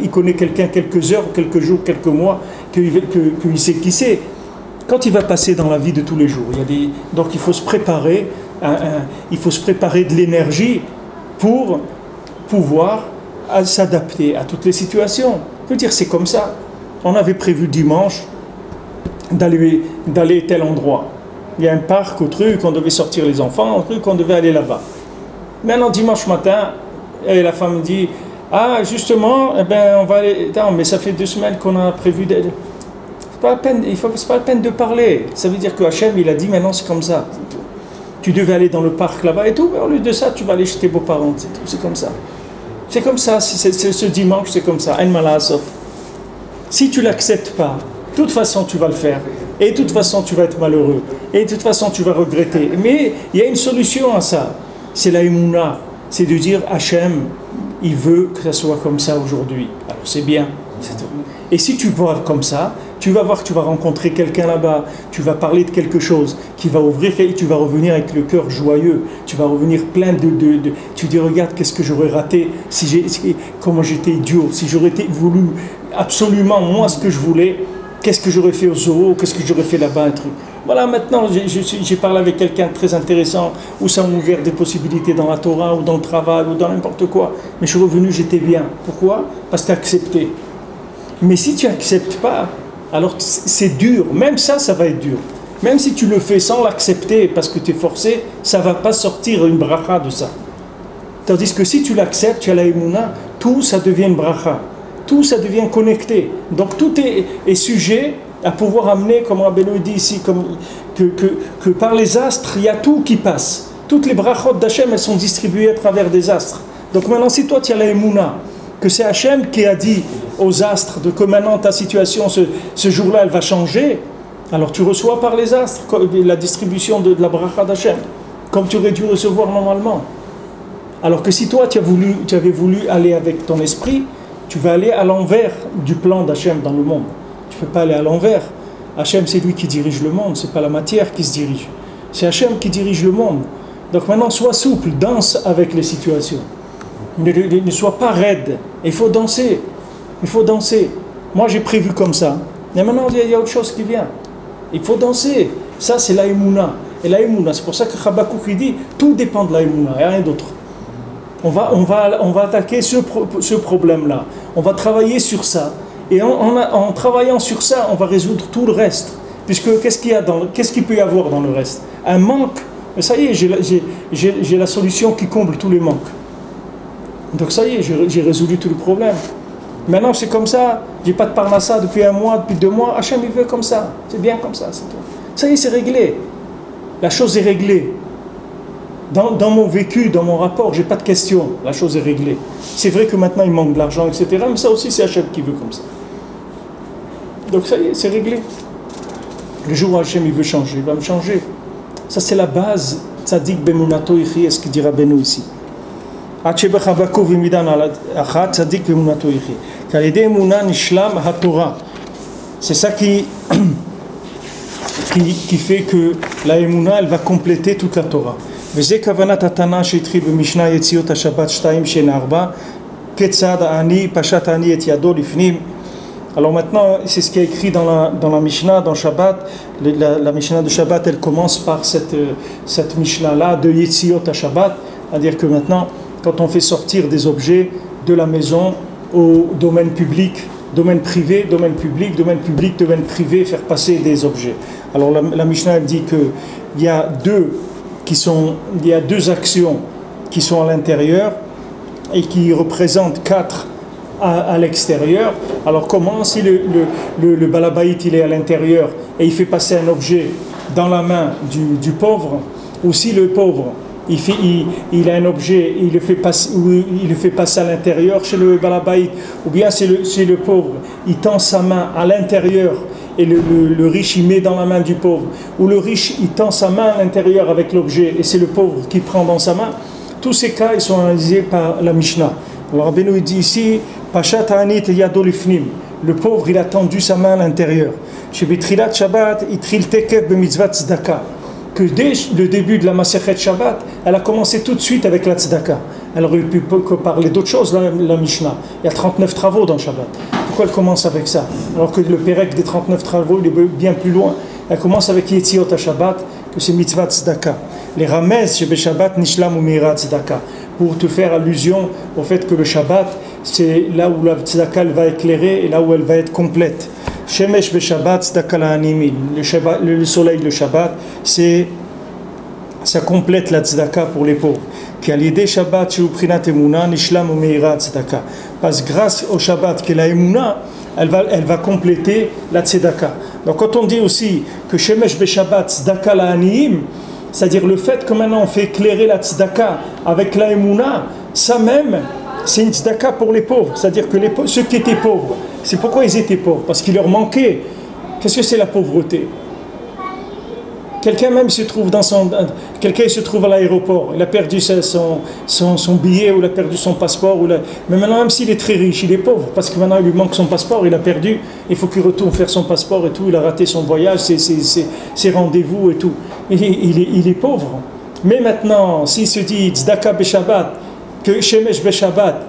connaît quelqu'un quelques heures, quelques jours, quelques mois, qu'il sait qui c'est. Quand il va passer dans la vie de tous les jours, donc il faut se préparer, de l'énergie pour pouvoir s'adapter à toutes les situations. Je veux dire, c'est comme ça. On avait prévu dimanche d'aller à tel endroit. Il y a un parc, au truc, on devait sortir les enfants, au truc, on devait aller là-bas. Maintenant, dimanche matin, la femme dit ah, justement, on va aller. Attends, mais ça fait 2 semaines qu'on a prévu d'aller. C'est pas la peine de parler. Ça veut dire que Hachem, il a dit maintenant c'est comme ça. Tu devais aller dans le parc là-bas et tout, mais au lieu de ça, tu vas aller chez tes beaux-parents. C'est comme ça. C'est comme ça, ce dimanche, c'est comme ça. Si tu ne l'acceptes pas, de toute façon tu vas le faire. Et de toute façon tu vas être malheureux. Et de toute façon tu vas regretter. Mais il y a une solution à ça. C'est la Emouna. C'est de dire Hachem, il veut que ça soit comme ça aujourd'hui. Alors c'est bien. C'est tout. Et si tu vois comme ça, tu vas voir que tu vas rencontrer quelqu'un là-bas, tu vas parler de quelque chose qui va ouvrir et tu vas revenir avec le cœur joyeux, tu vas revenir plein de tu dis regarde qu'est-ce que j'aurais raté, comment j'étais idiot, si j'aurais voulu absolument moi ce que je voulais, qu'est-ce que j'aurais fait au zoo, qu'est-ce que j'aurais fait là-bas, un truc. Voilà, maintenant j'ai parlé avec quelqu'un de très intéressant où ça m'a ouvert des possibilités dans la Torah ou dans le travail ou dans n'importe quoi, mais je suis revenu, j'étais bien. Pourquoi? Parce que tu as accepté. Mais si tu n'acceptes pas, alors c'est dur, même ça va être dur. Même si tu le fais sans l'accepter parce que tu es forcé, ça ne va pas sortir une bracha de ça. Tandis que si tu l'acceptes, tu as la émouna, tout ça devient une bracha. Tout ça devient connecté. Donc tout est sujet à pouvoir amener, comme Rabbeinu dit ici, que par les astres, il y a tout qui passe. Toutes les brachot d'Hachem, elles sont distribuées à travers des astres. Donc maintenant, si toi tu as la émouna, que c'est Hachem qui a dit aux astres que maintenant ta situation ce jour-là elle va changer, alors tu reçois par les astres la distribution de la bracha d'Hachem comme tu aurais dû recevoir normalement. Alors que si toi tu avais voulu aller avec ton esprit, tu vas aller à l'envers du plan d'Hachem dans le monde. Tu ne peux pas aller à l'envers. Hachem c'est lui qui dirige le monde, c'est pas la matière qui se dirige, c'est Hachem qui dirige le monde. Donc maintenant sois souple, danse avec les situations. Ne sois pas raide. Il faut danser. Il faut danser. Moi, j'ai prévu comme ça. Mais maintenant, il y a autre chose qui vient. Il faut danser. Ça, c'est la émouna. Et la émouna, c'est pour ça que Habakkuk dit, tout dépend de la émouna. Il n'y a rien d'autre. On va attaquer ce problème-là. On va travailler sur ça. Et en travaillant sur ça, on va résoudre tout le reste. Puisque qu'est-ce qu'il peut y avoir dans le reste? Un manque. Mais ça y est, j'ai la solution qui comble tous les manques. Donc ça y est, j'ai résolu tout le problème. Maintenant c'est comme ça, j'ai pas de parnassa depuis un mois, depuis 2 mois, Hachem il veut comme ça, c'est bien comme ça, c'est tout. Ça y est, c'est réglé. La chose est réglée. Dans mon vécu, dans mon rapport, j'ai pas de questions, la chose est réglée. C'est vrai que maintenant il manque de l'argent, etc. Mais ça aussi c'est Hachem qui veut comme ça. Donc ça y est, c'est réglé. Le jour où Hachem il veut changer, il va me changer. Ça c'est la base, tzadik bemunato ichi, est ce qu'il dira Beno ici. C'est ça qui fait que la émouna elle va compléter toute la Torah. Alors maintenant, c'est ce qui est écrit dans la Mishnah, dans Shabbat. La Mishnah de Shabbat, elle commence par cette Mishnah-là de Yetziot à Shabbat, c'est-à-dire que maintenant, quand on fait sortir des objets de la maison au domaine public, domaine privé, domaine public, domaine public, domaine privé, faire passer des objets. Alors la Mishnah elle dit qu'il y a deux actions qui sont à l'intérieur et qui représentent 4 à l'extérieur. Alors comment, si le balabaït il est à l'intérieur et il fait passer un objet dans la main du pauvre, ou si le pauvre il a un objet, il le fait passer à l'intérieur chez le balabaït, ou bien c'est le pauvre, il tend sa main à l'intérieur et le riche il met dans la main du pauvre, ou le riche il tend sa main à l'intérieur avec l'objet et c'est le pauvre qui prend dans sa main. Tous ces cas ils sont analysés par la Mishnah. Alors Rabbeinu dit ici, Pashat Anit Yado Lifnim, le pauvre il a tendu sa main à l'intérieur. Chez Betrilat Shabbat, Itril Tekef B'mitzvat Tzedaka. Que dès le début de la Masechet Shabbat, elle a commencé tout de suite avec la tzedaka. Elle aurait pu parler d'autres choses, la Mishnah. Il y a 39 travaux dans Shabbat. Pourquoi elle commence avec ça? Alors que le Pérec des 39 travaux, il est bien plus loin. Elle commence avec Yetziot à Shabbat, que c'est mitzvah tzedaka. Les Ramez, chez Shabbat, Nishlam ou Meira tzedaka. Pour te faire allusion au fait que le Shabbat, c'est là où la tzedaka elle va éclairer et là où elle va être complète. Shemesh Beshabbat tzedaka la'animim. Le soleil, le Shabbat, ça complète la tzedaka pour les pauvres. Qui a l'idée Shabbat shu prinat emuna nishlam umeira tzedaka. Parce que grâce au Shabbat qui est la emuna, elle va compléter la tzedaka. Donc quand on dit aussi que Shemesh Beshabbat tzedaka la'animim, c'est-à-dire le fait que maintenant on fait éclairer la tzedaka avec la emuna, ça même c'est une tzedaka pour les pauvres. C'est-à-dire que ceux qui étaient pauvres, c'est pourquoi ils étaient pauvres, parce qu'il leur manquait. Qu'est-ce que c'est la pauvreté? Quelqu'un même se trouve quelqu'un se trouve à l'aéroport, il a perdu son billet ou il a perdu son passeport. Mais maintenant, même s'il est très riche, il est pauvre parce que maintenant il lui manque son passeport, il a perdu, il faut qu'il retourne faire son passeport et tout, il a raté son voyage, ses rendez-vous et tout. Il est pauvre. Mais maintenant, s'il se dit Tzedaka Beshabbat, que Shemesh Beshabbat,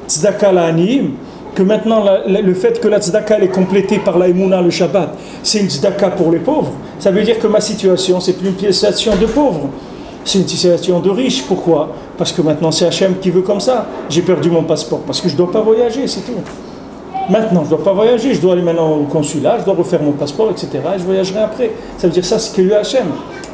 Tzedaka La'aniyim, que maintenant le fait que la tzedaka est complétée par la émouna le Shabbat, c'est une tzedaka pour les pauvres, ça veut dire que ma situation, c'est plus une situation de pauvre, c'est une situation de riche. Pourquoi? Parce que maintenant c'est Hachem qui veut comme ça. J'ai perdu mon passeport parce que je ne dois pas voyager, c'est tout. Maintenant je ne dois pas voyager, je dois aller maintenant au consulat, je dois refaire mon passeport, etc. Et je voyagerai après. Ça veut dire ça, c'est ce que lui Hachem.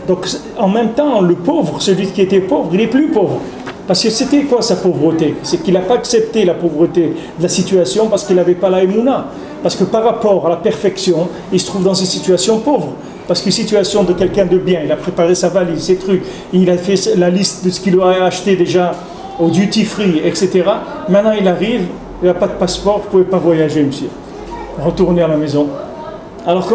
Donc en même temps, le pauvre, celui qui était pauvre, il est plus pauvre. Parce que c'était quoi sa pauvreté? C'est qu'il n'a pas accepté la pauvreté de la situation parce qu'il n'avait pas la émouna. Parce que par rapport à la perfection, il se trouve dans une situation pauvre. Parce qu'une situation de quelqu'un de bien, il a préparé sa valise, ses trucs, il a fait la liste de ce qu'il a acheté déjà au duty free, etc. Maintenant il arrive, il n'a pas de passeport, vous ne pouvez pas voyager, monsieur. Retournez à la maison. Alors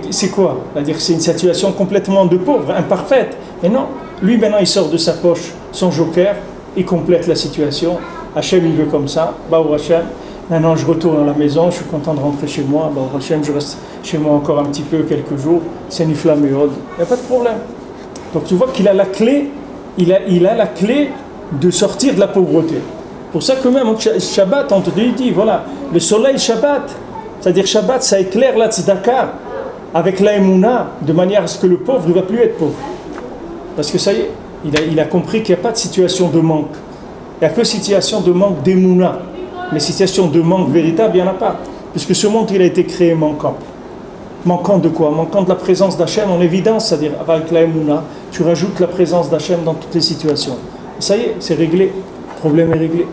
c'est quoi? C'est-à-dire que c'est une situation complètement de pauvre, imparfaite. Mais non, lui maintenant il sort de sa poche son joker, il complète la situation. Hachem il veut comme ça, Baou Hachem. Maintenant je retourne à la maison, je suis content de rentrer chez moi. Baou Hachem, je reste chez moi encore un petit peu, quelques jours. C'est une flamme et autre. Il n'y a pas de problème. Donc tu vois qu'il a la clé, il a la clé de sortir de la pauvreté. Pour ça que même au Shabbat, on te dit, voilà, le soleil Shabbat, c'est-à-dire Shabbat, ça éclaire la tzedaka avec la émouna, de manière à ce que le pauvre ne va plus être pauvre. Parce que ça y est, il a compris qu'il n'y a pas de situation de manque. Il n'y a que situation de manque d'émouna. Mais situation de manque véritable, il n'y en a pas. Puisque ce monde, il a été créé manquant. Manquant de quoi? Manquant de la présence d'Hachem en évidence, c'est-à-dire avec la émouna, tu rajoutes la présence d'Hachem dans toutes les situations. Et ça y est, c'est réglé. Le problème est réglé.